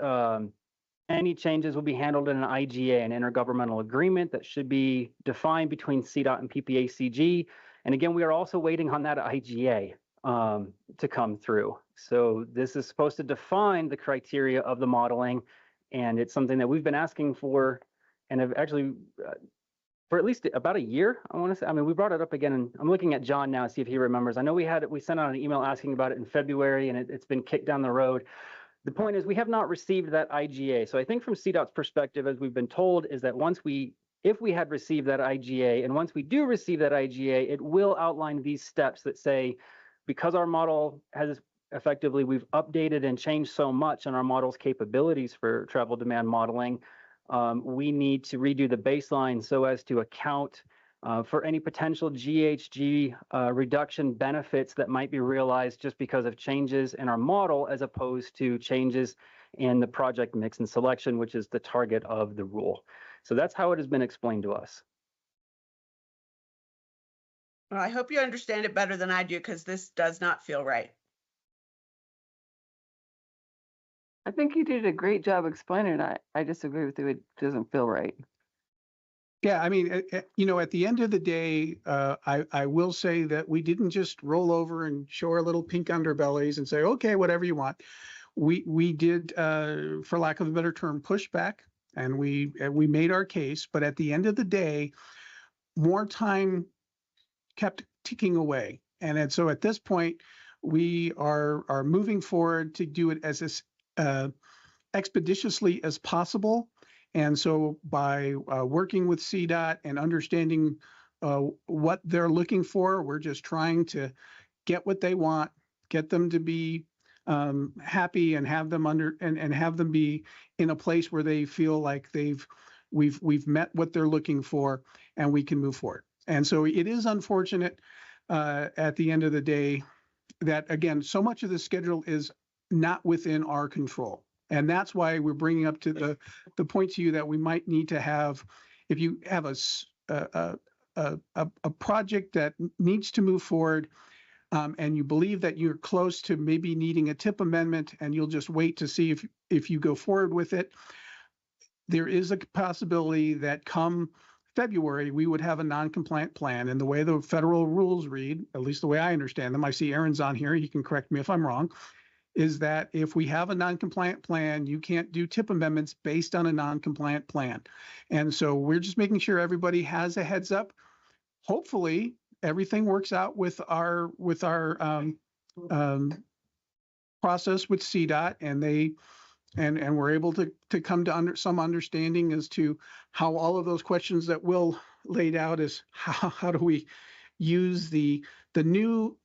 any changes will be handled in an IGA, an intergovernmental agreement that should be defined between CDOT and PPACG. And again, we are also waiting on that IGA to come through. So this is supposed to define the criteria of the modeling. And it's something that we've been asking for and have actually for at least about a year, I want to say. I mean, we brought it up again, and I'm looking at John now, see if he remembers. I know we sent out an email asking about it in February, and it's been kicked down the road. the point is we have not received that IGA. So I think from CDOT's perspective, as we've been told, is that if we had received that IGA, and once we do receive that IGA, it will outline these steps that say, because our model has effectively, we've updated and changed so much in our model's capabilities for travel demand modeling, we need to redo the baseline so as to account for any potential GHG reduction benefits that might be realized just because of changes in our model, as opposed to changes in the project mix and selection, which is the target of the rule. So that's how it has been explained to us. Well, I hope you understand it better than I do, because this does not feel right. I think you did a great job explaining it. I disagree with you. It doesn't feel right. Yeah, I mean, you know, at the end of the day, I will say that we didn't just roll over and show our little pink underbellies and say, okay, whatever you want. We did, for lack of a better term, push back, and we made our case. But at the end of the day, more time kept ticking away, and so at this point, we are moving forward to do it as expeditiously as possible. And so by working with CDOT and understanding what they're looking for, we're just trying to get what they want, get them to be happy, and have them and have them be in a place where they feel like we've met what they're looking for, and we can move forward. And so it is unfortunate at the end of the day that, again, so much of the schedule is not within our control. And that's why we're bringing up to the point to you that we might need to have, if you have a project that needs to move forward, and you believe that you're close to maybe needing a tip amendment, and you'll just wait to see if you go forward with it, there is a possibility that come February, we would have a non-compliant plan. And the way the federal rules read, at least the way I understand them, I see Aaron's on here, he can correct me if I'm wrong, is that if we have a non-compliant plan, you can't do tip amendments based on a non-compliant plan. And so we're just making sure everybody has a heads up. Hopefully, everything works out with our process with CDOT, and we're able to come to some understanding as to how all of those questions that Will laid out is how do we use the new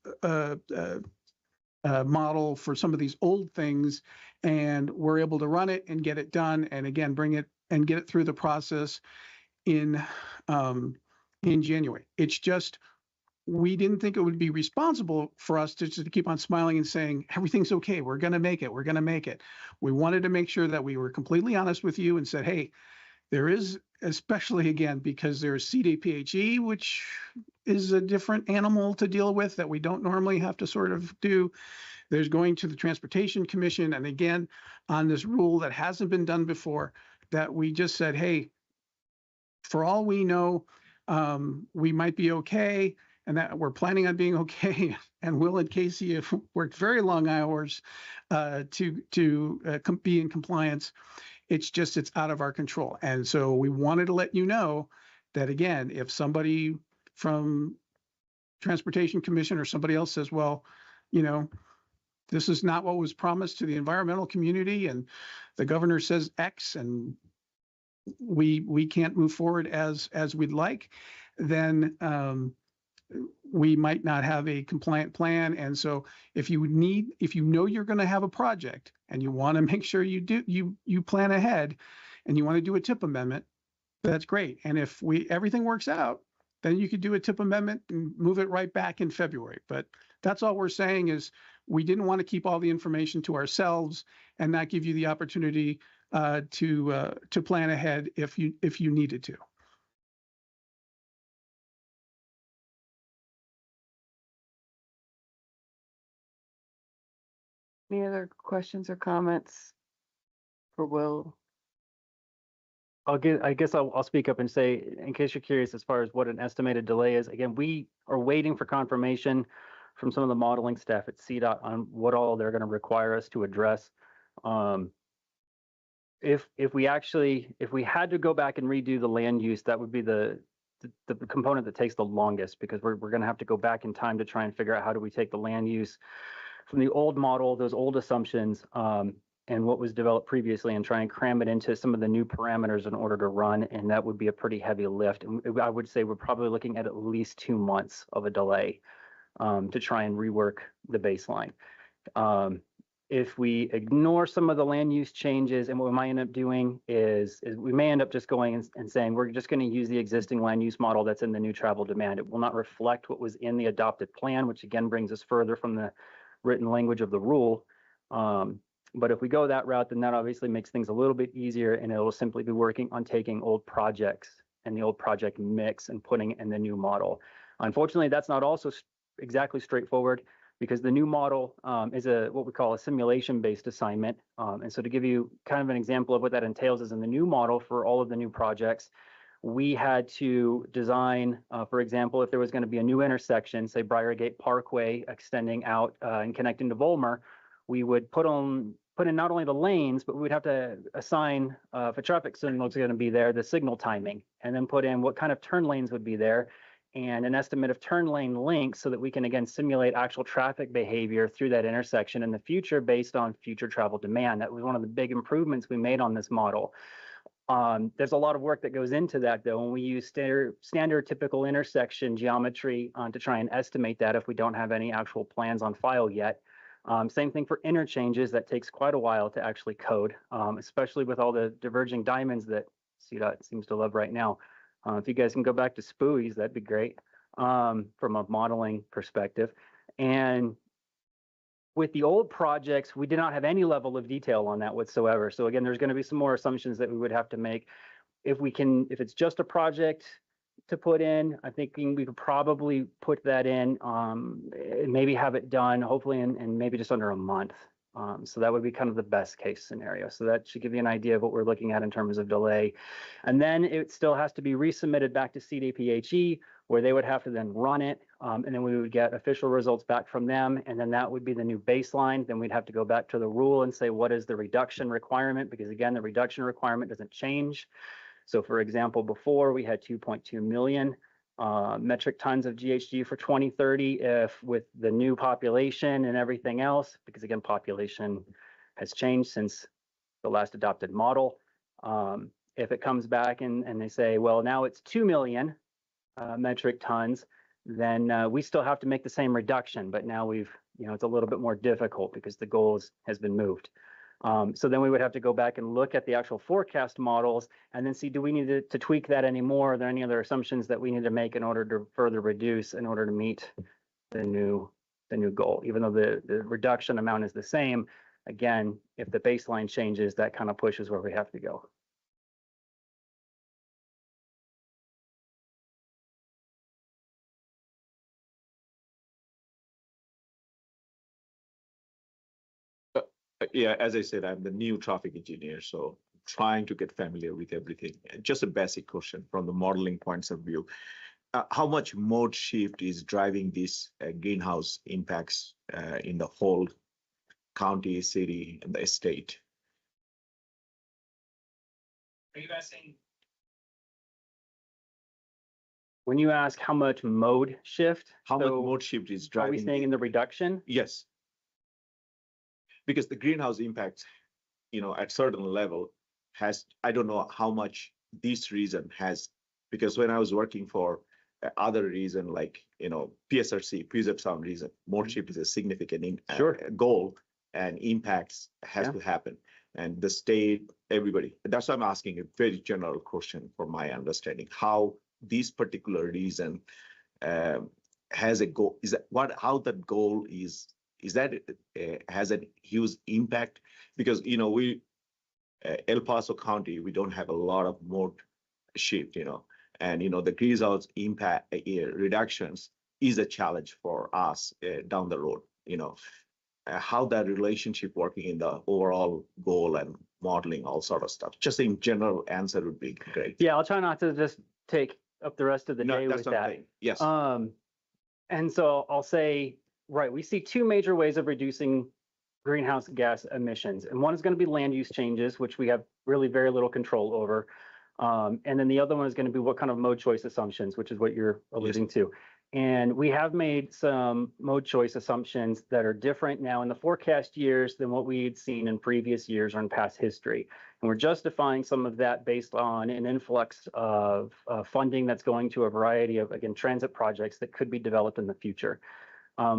model for some of these old things, and we're able to run it and get it done, and again bring it and get it through the process in January. It's just, we didn't think it would be responsible for us to just keep on smiling and saying everything's okay, we're going to make it, we're going to make it. We wanted to make sure that we were completely honest with you and said, hey, there is, especially again because there's CDPHE, which is a different animal to deal with that we don't normally have to sort of do. There's going to the Transportation Commission, and again on this rule that hasn't been done before, that we just said, hey, for all we know, we might be okay, and that we're planning on being okay. And Will and Casey have worked very long hours to be in compliance. It's just, it's out of our control. And so we wanted to let you know that, again, if somebody from Transportation Commission or somebody else says, well, you know, this is not what was promised to the environmental community, and the governor says X, and we can't move forward as we'd like, then we might not have a compliant plan. And so if you know you're going to have a project and you want to make sure you plan ahead and you want to do a tip amendment, that's great. And if everything works out, then you could do a tip amendment and move it right back in February. But that's all we're saying, is we didn't want to keep all the information to ourselves and not give you the opportunity to plan ahead if you needed to. Any other questions or comments for Will? I guess I'll speak up and say, in case you're curious, as far as what an estimated delay is, again, we are waiting for confirmation from some of the modeling staff at CDOT on what all they're going to require us to address. If we had to go back and redo the land use, that would be the component that takes the longest, because we're going to have to go back in time to try and figure out how do we take the land use from the old model, those old assumptions, and what was developed previously and try and cram it into some of the new parameters in order to run, and that would be a pretty heavy lift. And I would say we're probably looking at least 2 months of a delay to try and rework the baseline. If we ignore some of the land use changes, and what we might end up doing is we may end up just going and saying we're just going to use the existing land use model that's in the new travel demand. It will not reflect what was in the adopted plan, which again brings us further from the written language of the rule. But if we go that route, then that obviously makes things a little bit easier, and it will simply be working on taking old projects and the old project mix and putting it in the new model. Unfortunately, that's not also exactly straightforward, because the new model is what we call a simulation-based assignment. And so to give you kind of an example of what that entails is in the new model for all of the new projects, we had to design, for example, if there was going to be a new intersection, say Briargate Parkway extending out and connecting to Volmer, we would put in not only the lanes, but we would have to assign, if a traffic signal is going to be there, the signal timing, and then put in what kind of turn lanes would be there, and an estimate of turn lane length so that we can, again, simulate actual traffic behavior through that intersection in the future based on future travel demand. That was one of the big improvements we made on this model. There's a lot of work that goes into that, though, and we use standard typical intersection geometry to try and estimate that if we don't have any actual plans on file yet. Same thing for interchanges. That takes quite a while to actually code, especially with all the diverging diamonds that CDOT seems to love right now. If you guys can go back to SPUIs, that'd be great from a modeling perspective. And with the old projects, we did not have any level of detail on that whatsoever. So again, there's going to be some more assumptions that we would have to make. If it's just a project to put in, I think we could probably put that in and maybe have it done, hopefully in maybe just under a month. So that would be kind of the best case scenario. So that should give you an idea of what we're looking at in terms of delay. And then it still has to be resubmitted back to CDPHE, where they would have to then run it. And then we would get official results back from them. And then that would be the new baseline. Then we'd have to go back to the rule and say, what is the reduction requirement? Because again, the reduction requirement doesn't change. So for example, before we had 2.2 million metric tons of GHG for 2030. If with the new population and everything else, because again, population has changed since the last adopted model. If it comes back and they say, well, now it's 2 million metric tons, then we still have to make the same reduction, but now it's a little bit more difficult because the goal has been moved. So then we would have to go back and look at the actual forecast models and then see, do we need to tweak that anymore? Are there any other assumptions that we need to make in order to further reduce in order to meet the new goal? Even though the reduction amount is the same, again, if the baseline changes, that kind of pushes where we have to go. Yeah, as I said, I'm the new traffic engineer, so trying to get familiar with everything. Just a basic question from the modeling points of view. How much mode shift is driving these greenhouse impacts in the whole county, city, and the state? Are you guys saying? When you ask how much mode shift? How much mode shift is driving? Are we saying in the reduction? Yes. Because the greenhouse impact, at certain level I don't know how much this reason has, because when I was working for other reason, like, PSRC, Puget Sound reason, mode shift is a significant goal and impacts has to happen. And the state, everybody, that's why I'm asking a very general question for my understanding, how this particular reason has a goal, how that goal is that has a huge impact? Because we El Paso County, we don't have a lot of mode shift, and the greenhouse impact reductions is a challenge for us down the road. How that relationship working in the overall goal and modeling, all sort of stuff. Just in general answer would be great. Yeah, I'll try not to just take up the rest of the day with that. Yes. And so I'll say, right, we see two major ways of reducing greenhouse gas emissions. And one is going to be land use changes, which we have really very little control over. And then the other one is going to be what kind of mode choice assumptions, which is what you're alluding to. And we have made some mode choice assumptions that are different now in the forecast years than what we had seen in previous years or in past history. And we're justifying some of that based on an influx of funding that's going to a variety of, again, transit projects that could be developed in the future.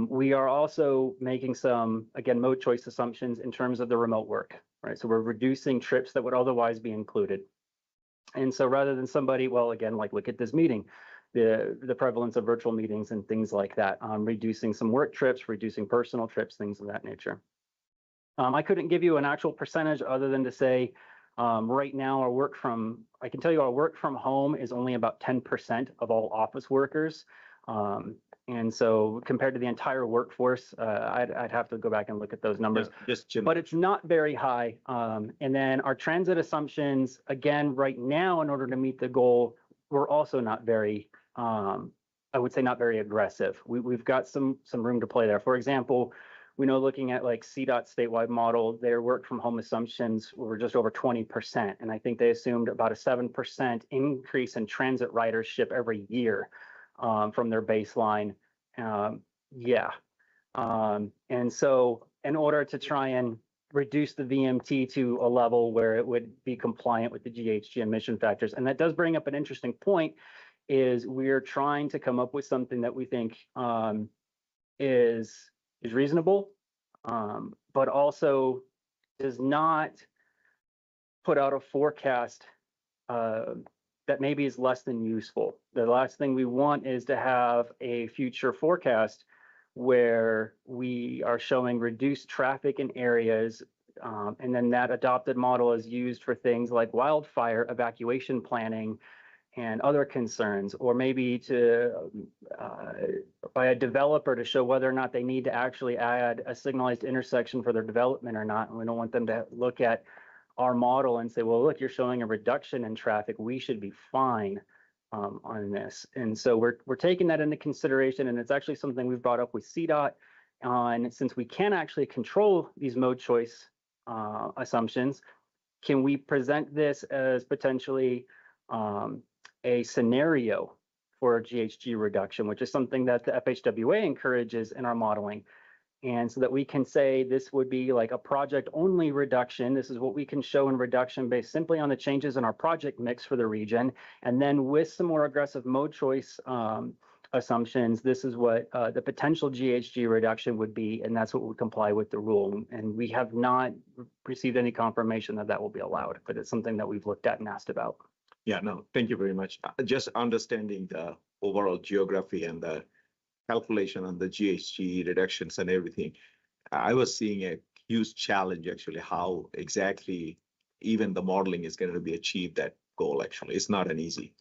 We are also making some, again, mode choice assumptions in terms of the remote work, right? So we're reducing trips that would otherwise be included. And so rather than somebody, well, again, like look at this meeting, the prevalence of virtual meetings and things like that, reducing some work trips, reducing personal trips, things of that nature. I couldn't give you an actual percentage other than to say right now I can tell you our work from home is only about 10% of all office workers. And so compared to the entire workforce, I'd have to go back and look at those numbers, but it's not very high. And then our transit assumptions, again, right now, in order to meet the goal, we're also not very, I would say not very aggressive. We've got some room to play there. For example, we know looking at like CDOT statewide model, their work from home assumptions were just over 20%. And I think they assumed about a 7% increase in transit ridership every year. From their baseline. And so in order to try and reduce the VMT to a level where it would be compliant with the GHG emission factors, and that does bring up an interesting point, is we're trying to come up with something that we think is reasonable, but also does not put out a forecast that maybe is less than useful. The last thing we want is to have a future forecast where we are showing reduced traffic in areas, and then that adopted model is used for things like wildfire evacuation planning and other concerns, or maybe by a developer to show whether or not they need to actually add a signalized intersection for their development or not. And we don't want them to look at our model and say, well, look, you're showing a reduction in traffic, we should be fine on this. And so we're taking that into consideration, and it's actually something we've brought up with CDOT on, since we can actually control these mode choice assumptions, can we present this as potentially a scenario for GHG reduction, which is something that the FHWA encourages in our modeling. And so that we can say this would be like a project only reduction. This is what we can show in reduction based simply on the changes in our project mix for the region. And then with some more aggressive mode choice assumptions, this is what the potential GHG reduction would be. And that's what would comply with the rule. And we have not received any confirmation that that will be allowed, but it's something that we've looked at and asked about. Yeah, no, thank you very much. Just understanding the overall geography and the calculation on the GHG reductions and everything, I was seeing a huge challenge actually, how exactly even the modeling is going to be achieved that goal. Actually, it's not an easy,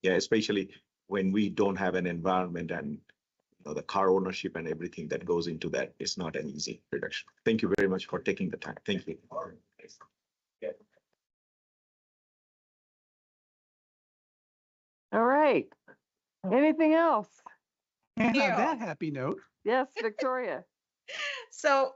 especially when we don't have an environment and the car ownership and everything that goes into that. It's not an easy reduction. Thank you very much for taking the time. Thank you. All right. Anything else? And on that happy note. Yes, Victoria. So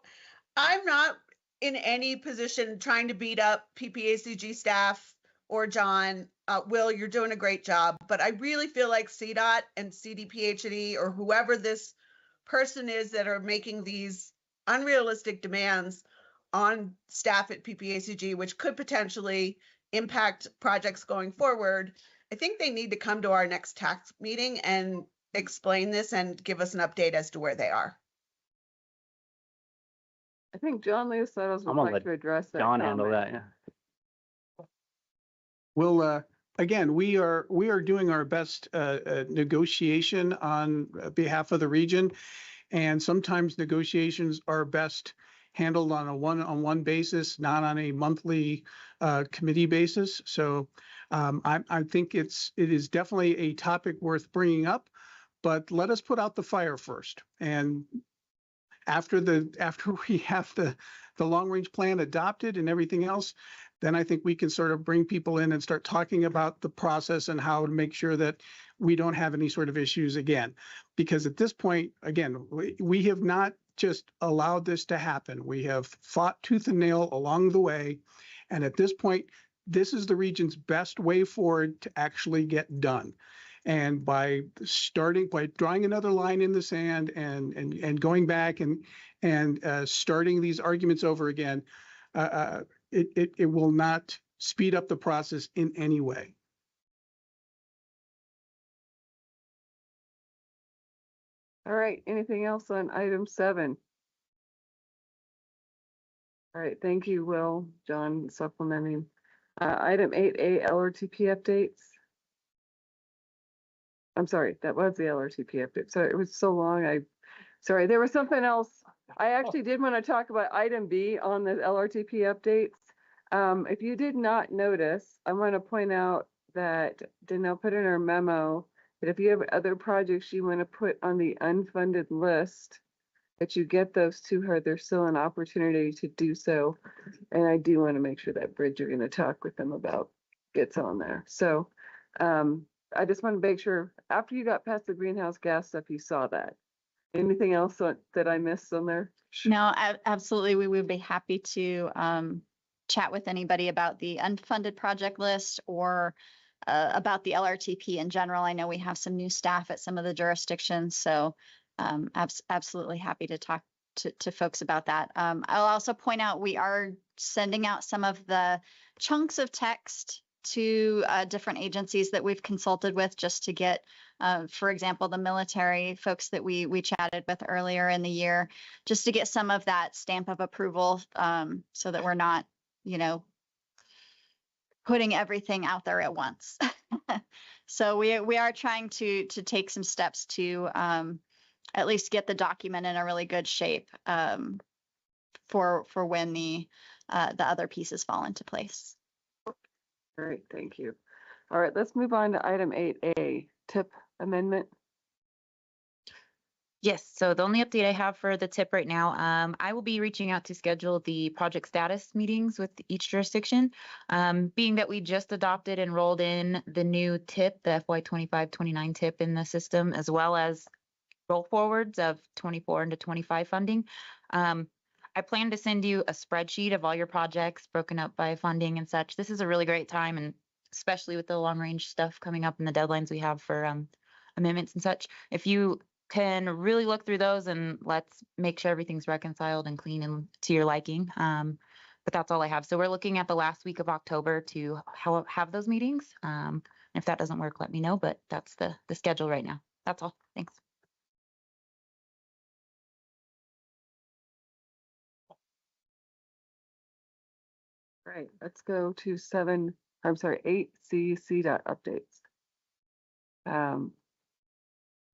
I'm not in any position trying to beat up PPACG staff or John. Will, you're doing a great job, but I really feel like CDOT and CDPHD or whoever this person is that are making these unrealistic demands on staff at PPACG, which could potentially impact projects going forward. I think they need to come to our next tax meeting and explain this and give us an update as to where they are. I think John Leosatos would like to address that. John handle that, yeah. Well, again, we are doing our best negotiation on behalf of the region, and sometimes negotiations are best handled on a one-on-one basis, not on a monthly committee basis. So I think it is definitely a topic worth bringing up, but let us put out the fire first. And after we have the long range plan adopted and everything else, then I think we can sort of bring people in and start talking about the process and how to make sure that we don't have any sort of issues again. Because at this point, again, we have not just allowed this to happen. We have fought tooth and nail along the way. And at this point, this is the region's best way forward to actually get done. And by drawing another line in the sand and going back and starting these arguments over again, it will not speed up the process in any way. All right, anything else on item 7? All right, thank you, Will, John, supplementing. Item 8A, LRTP updates. I'm sorry, that was the LRTP update. So it was so long, sorry, there was something else. I actually did want to talk about item B on the LRTP updates. If you did not notice, I want to point out that Danelle put in her memo that if you have other projects you want to put on the unfunded list, that you get those to her. There's still an opportunity to do so. And I do want to make sure that bridge you're going to talk with them about gets on there. So I just want to make sure after you got past the greenhouse gas stuff, you saw that. Anything else that I missed on there? No, absolutely. We would be happy to chat with anybody about the unfunded project list or about the LRTP in general. I know we have some new staff at some of the jurisdictions, so absolutely happy to talk to folks about that. I'll also point out we are sending out some of the chunks of text to different agencies that we've consulted with just to get, for example, the military folks that we chatted with earlier in the year, just to get some of that stamp of approval so that we're not, putting everything out there at once. So we are trying to take some steps to at least get the document in a really good shape for when the other pieces fall into place. All right, thank you. All right, let's move on to item 8A, TIP amendment. Yes, so the only update I have for the TIP right now, I will be reaching out to schedule the project status meetings with each jurisdiction. Being that we just adopted and rolled in the new TIP, the FY25-29 TIP in the system, as well as roll forwards of 24 into 25 funding. I plan to send you a spreadsheet of all your projects broken up by funding and such. This is a really great time, and especially with the long range stuff coming up and the deadlines we have for amendments and such. If you can really look through those, and let's make sure everything's reconciled and clean and to your liking. But that's all I have. So we're looking at the last week of October to have those meetings. If that doesn't work, let me know, but that's the schedule right now. That's all. Thanks. Right, let's go to 8C CDOT updates.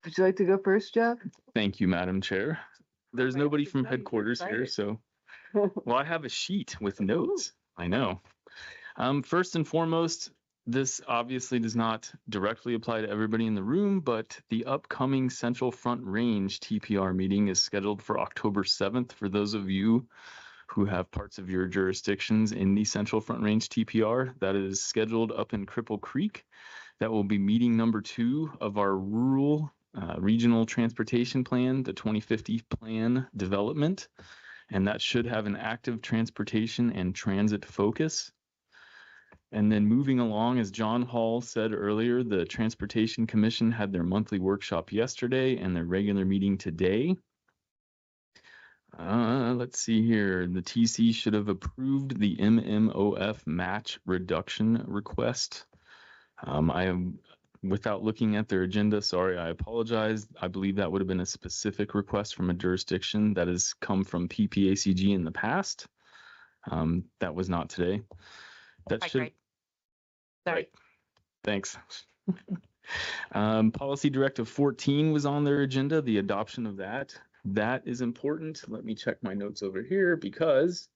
Would you like to go first, Jeff? Thank you, Madam Chair. There's Right, nobody I can from tell you're headquarters here, excited. so well, I have a sheet with notes. I know. First and foremost, this obviously does not directly apply to everybody in the room, but the upcoming Central Front Range TPR meeting is scheduled for October 7th for those of you who have parts of your jurisdictions in the Central Front Range TPR. That is scheduled up in Cripple Creek. That will be meeting number 2 of our rural regional transportation plan, the 2050 plan development. And that should have an active transportation and transit focus. And then moving along, as John Hall said earlier, the Transportation Commission had their monthly workshop yesterday and their regular meeting today. Let's see here. The TC should have approved the MMOF match reduction request. I am, without looking at their agenda, sorry, I apologize. I believe that would have been a specific request from a jurisdiction that has come from PPACG in the past. That was not today. That should. Right. Sorry. Right. Thanks. Policy Directive 14 was on their agenda, the adoption of that. That is important. Let me check my notes over here because,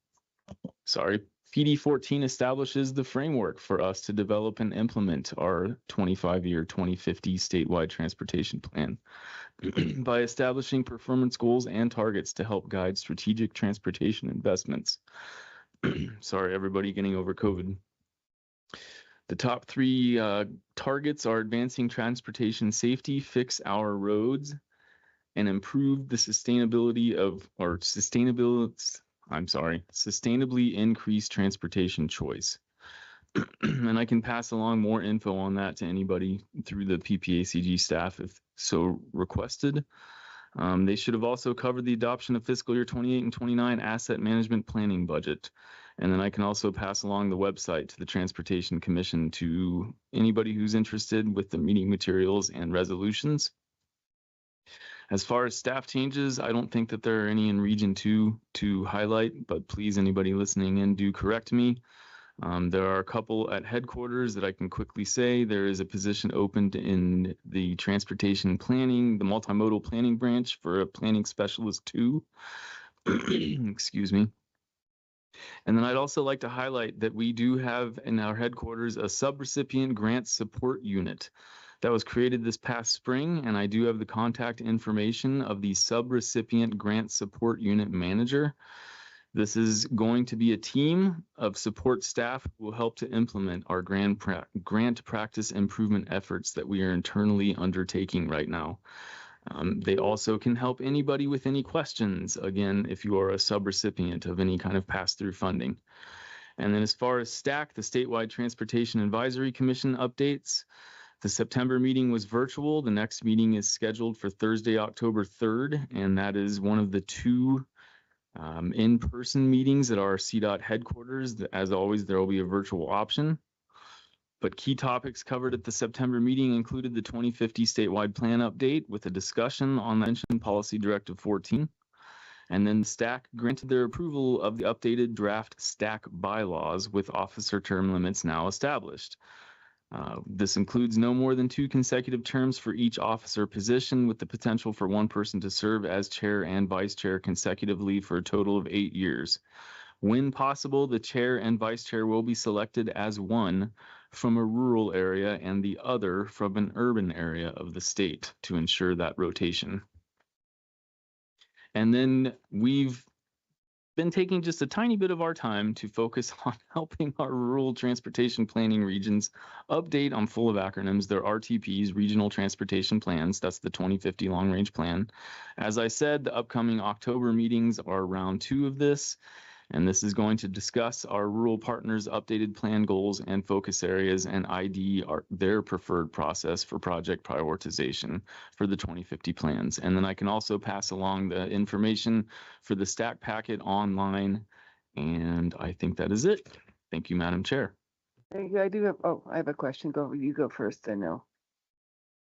sorry, PD 14 establishes the framework for us to develop and implement our 25-year 2050 statewide transportation plan by establishing performance goals and targets to help guide strategic transportation investments. Sorry, everybody getting over COVID. The top 3 targets are advancing transportation safety, fix our roads, and improve the sustainably increase transportation choice. And I can pass along more info on that to anybody through the PPACG staff if so requested. They should have also covered the adoption of fiscal year 28 and 29 asset management planning budget. And then I can also pass along the website to the Transportation Commission to anybody who's interested with the meeting materials and resolutions. As far as staff changes, I don't think that there are any in Region 2 to highlight, but please, anybody listening in, do correct me. There are a couple at headquarters that I can quickly say. There is a position opened in the transportation planning, the multimodal planning branch for a planning specialist 2. Excuse me. And then I'd also like to highlight that we do have in our headquarters a subrecipient grant support unit that was created this past spring, and I do have the contact information of the subrecipient grant support unit manager. This is going to be a team of support staff who will help to implement our grant practice improvement efforts that we are internally undertaking right now. They also can help anybody with any questions, again, if you are a subrecipient of any kind of pass-through funding. And then as far as STAC, the Statewide Transportation Advisory Commission updates, the September meeting was virtual. The next meeting is scheduled for Thursday, October 3rd, and that is one of the 2 in-person meetings at our CDOT headquarters. As always, there will be a virtual option. But key topics covered at the September meeting included the 2050 statewide plan update with a discussion on the mentioned Policy Directive 14. And then STAC granted their approval of the updated draft STAC bylaws with officer term limits now established. This includes no more than 2 consecutive terms for each officer position, with the potential for one person to serve as chair and vice chair consecutively for a total of 8 years. When possible, the chair and vice chair will be selected as one from a rural area and the other from an urban area of the state to ensure that rotation. And then we've been taking just a tiny bit of our time to focus on helping our rural transportation planning regions update. I'm full of acronyms. Their RTPs, Regional Transportation Plans. That's the 2050 Long Range Plan. As I said, the upcoming October meetings are round 2 of this. And this is going to discuss our rural partners' updated plan goals and focus areas and ID their preferred process for project prioritization for the 2050 plans. And then I can also pass along the information for the STAC packet online. And I think that is it. Thank you, Madam Chair. Thank you. I do have, I have a question. You go first, I know.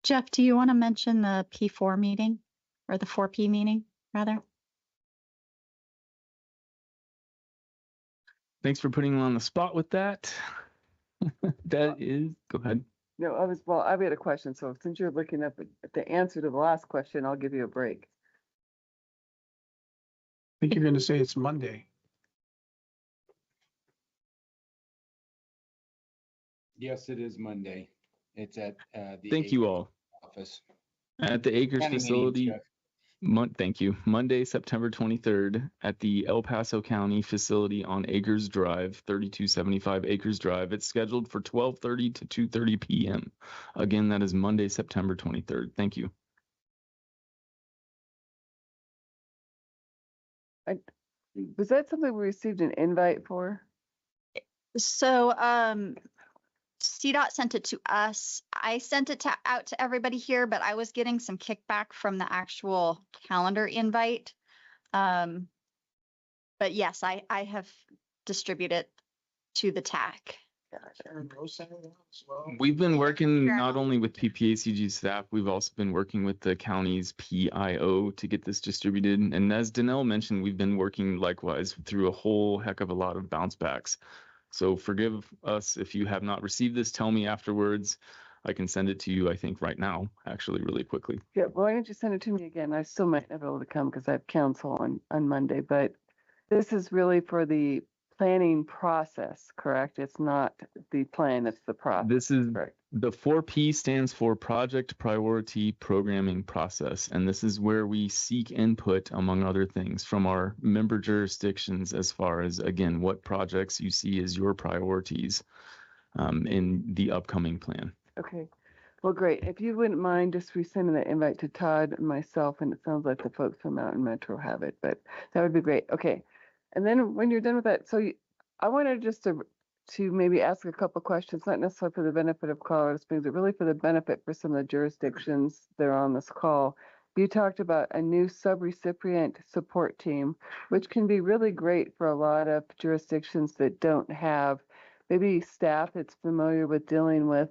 Jeff, do you want to mention the P4 meeting or the 4P meeting rather? Thanks for putting me on the spot with that. That is, go ahead. No, I've got a question. So since you're looking up at the answer to the last question, I'll give you a break. I think you're going to say it's Monday. Yes, it is Monday. It's at the Thank you all. Office. At the Acres County facility. meetings, Thank you. Monday, September 23rd at the El Paso County facility on Acres Drive, 3275 Acres Drive. It's scheduled for 12:30 to 2:30 p.m. Again, that is Monday, September 23rd. Thank you. Was that something we received an invite for? So, CDOT sent it to us. I sent it out to everybody here, but I was getting some kickback from the actual calendar invite. But yes, I have distributed to the TAC. We've been working not only with PPACG staff, we've also been working with the county's PIO to get this distributed. And as Danelle mentioned, we've been working likewise through a whole heck of a lot of bounce backs. So forgive us if you have not received this. Tell me afterwards. I can send it to you, I think, right now, actually, really quickly. Yeah, why don't you send it to me again? I still might not be able to come because I have council on Monday, but this is really for the planning process, correct? It's not the plan, it's the process. This is correct. The 4P stands for Project Priority Programming Process, and this is where we seek input, among other things, from our member jurisdictions as far as, again, what projects you see as your priorities in the upcoming plan. Okay. Well, great. If you wouldn't mind just resending the invite to Todd and myself, and it sounds like the folks from Mountain Metro have it, but that would be great. Okay. And then when you're done with that, I wanted just to to maybe ask a couple questions, not necessarily for the benefit of Colorado Springs, but really for the benefit for some of the jurisdictions that are on this call. You talked about a new sub-recipient support team, which can be really great for a lot of jurisdictions that don't have maybe staff that's familiar with dealing with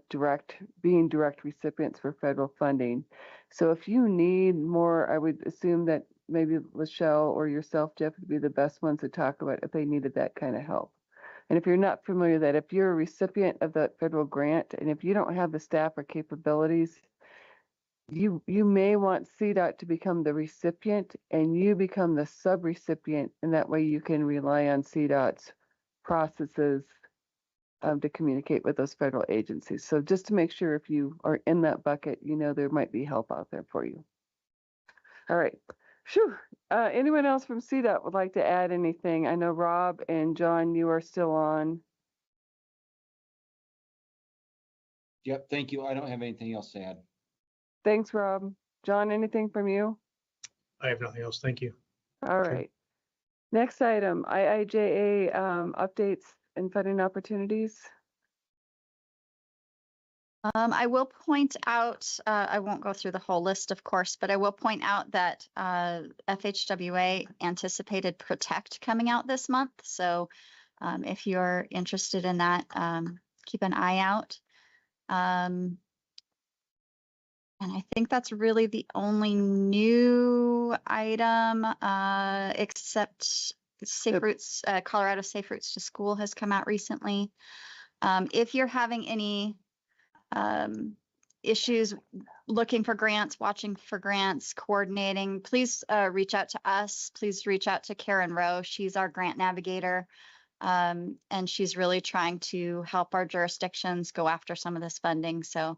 being direct recipients for federal funding. So if you need more, I would assume that maybe Lachelle or yourself, Jeff, would be the best ones to talk about if they needed that kind of help. And if you're not familiar with that, if you're a recipient of that federal grant, and if you don't have the staff or capabilities, you may want CDOT to become the recipient and you become the sub-recipient, and that way you can rely on CDOT's processes to communicate with those federal agencies. So just to make sure if you are in that bucket, you know there might be help out there for you. All right. Phew. Anyone else from CDOT would like to add anything? I know Rob and John, you are still on. Yep, thank you. I don't have anything else to add. Thanks, Rob. John, anything from you? I have nothing else. Thank you. All right. Next item, IIJA updates and funding opportunities. I will point out, I won't go through the whole list, of course, but I will point out that FHWA anticipated Protect coming out this month. So if you're interested in that, keep an eye out. And I think that's really the only new item, except Safe Routes, Colorado Safe Routes to School has come out recently. If you're having any issues looking for grants, watching for grants, coordinating, please reach out to us. Please reach out to Karen Rowe. She's our grant navigator. And she's really trying to help our jurisdictions go after some of this funding. So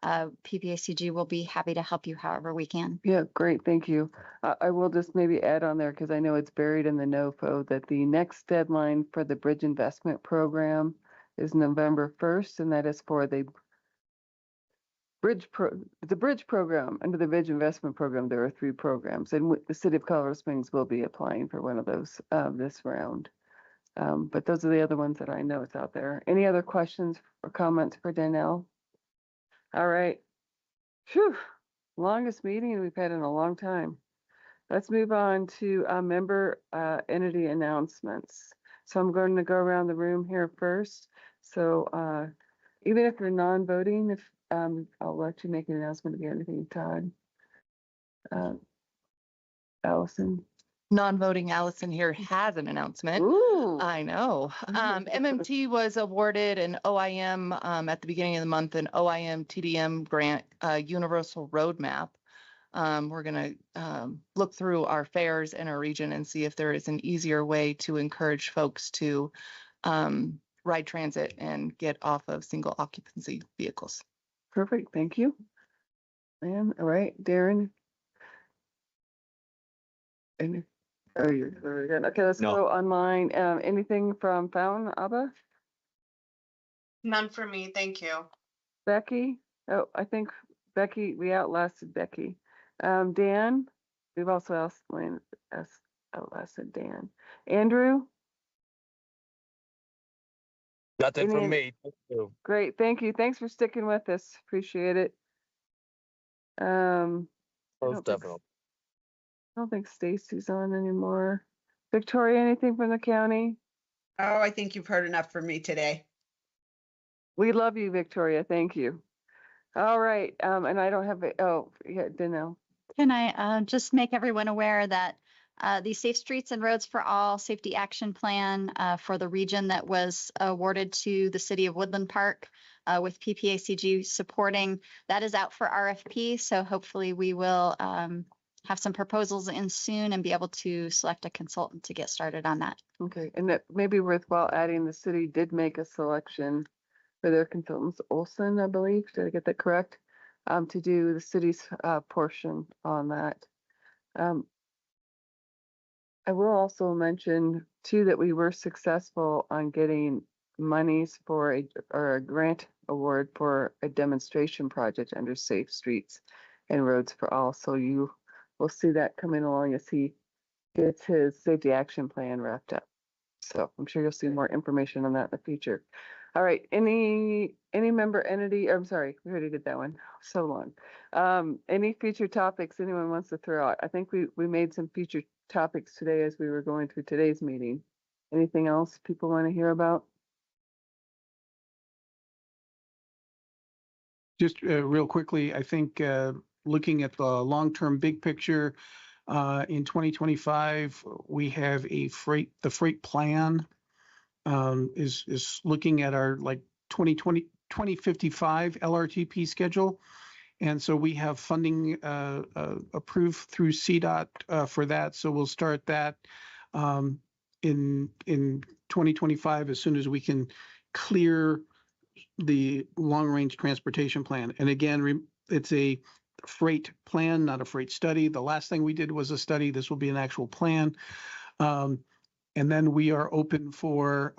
PPACG will be happy to help you however we can. Yeah, great. Thank you. I will just maybe add on there, because I know it's buried in the NOFO, that the next deadline for the Bridge Investment Program is November 1st, and that is for the bridge program. Under the Bridge Investment Program, there are 3 programs, and the City of Colorado Springs will be applying for one of those this round. But those are the other ones that I know it's out there. Any other questions or comments for Danielle? All right. Phew. Longest meeting we've had in a long time. Let's move on to member entity announcements. So I'm going to go around the room here first. So even if you're non-voting, if I'll let you make an announcement if you have anything, Todd. Allison. Non-voting Allison here has an announcement. Ooh. I know. MMT was awarded an OIM at the beginning of the month, an OIM TDM grant, Universal Roadmap. We're going to look through our fairs in our region and see if there is an easier way to encourage folks to ride transit and get off of single occupancy vehicles. Perfect. Thank you. And all right, Darren. And oh, you're very good. Okay, let's go online. Anything from Fountain, Abba? None for me, thank you. Becky? Oh, I think Becky, we outlasted Becky. Dan? We've also outlasted Dan. Andrew? Nothing from me. Thank you. Great, thank you. Thanks for sticking with us. Appreciate it. Most definitely. I don't think Stacy's on anymore. Victoria, anything from the county? Oh, I think you've heard enough from me today. We love you, Victoria. Thank you. All right. And I don't have Danelle. Can I just make everyone aware that the Safe Streets and Roads for All Safety Action Plan for the region that was awarded to the city of Woodland Park with PPACG supporting, that is out for RFP. So hopefully we will have some proposals in soon and be able to select a consultant to get started on that. Okay, and that may be worthwhile adding, the city did make a selection for their consultants, Olson, I believe, did I get that correct? To do the city's portion on that. I will also mention too that we were successful on getting monies for a grant award for a demonstration project under Safe Streets and Roads for All. So you will see that coming along as he gets his safety action plan wrapped up. So I'm sure you'll see more information on that in the future. All right, any member entity, I'm sorry, we already did that one, so long. Any future topics anyone wants to throw out? I think we made some future topics today as we were going through today's meeting. Anything else people want to hear about? Just real quickly, I think looking at the long-term big picture, in 2025, we have the freight plan is looking at our like 2055 LRTP schedule. And so we have funding approved through CDOT for that. So we'll start that in 2025 as soon as we can clear the long-range transportation plan. And again, it's a freight plan, not a freight study. The last thing we did was a study. This will be an actual plan. And then we are open for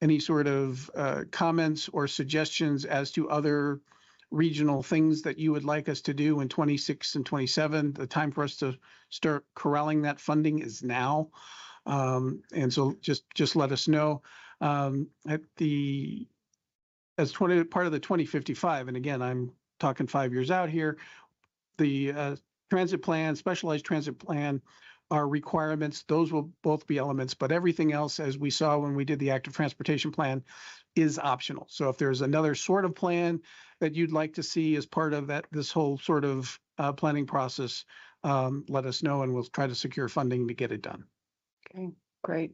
any sort of comments or suggestions as to other regional things that you would like us to do in 26 and 27. The time for us to start corralling that funding is now. And so just let us know. As part of the 2055, and again, I'm talking 5 years out here, the transit plan, specialized transit plan are requirements. Those will both be elements, but everything else, as we saw when we did the active transportation plan, is optional. So if there's another sort of plan that you'd like to see as part of this whole sort of planning process, let us know and we'll try to secure funding to get it done. Okay, great.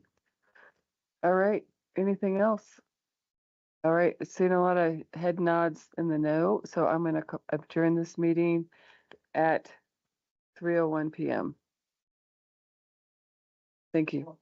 All right, anything else? All right, seeing a lot of head nods in the no, so I'm going to adjourn this meeting at 3:01 p.m. Thank you.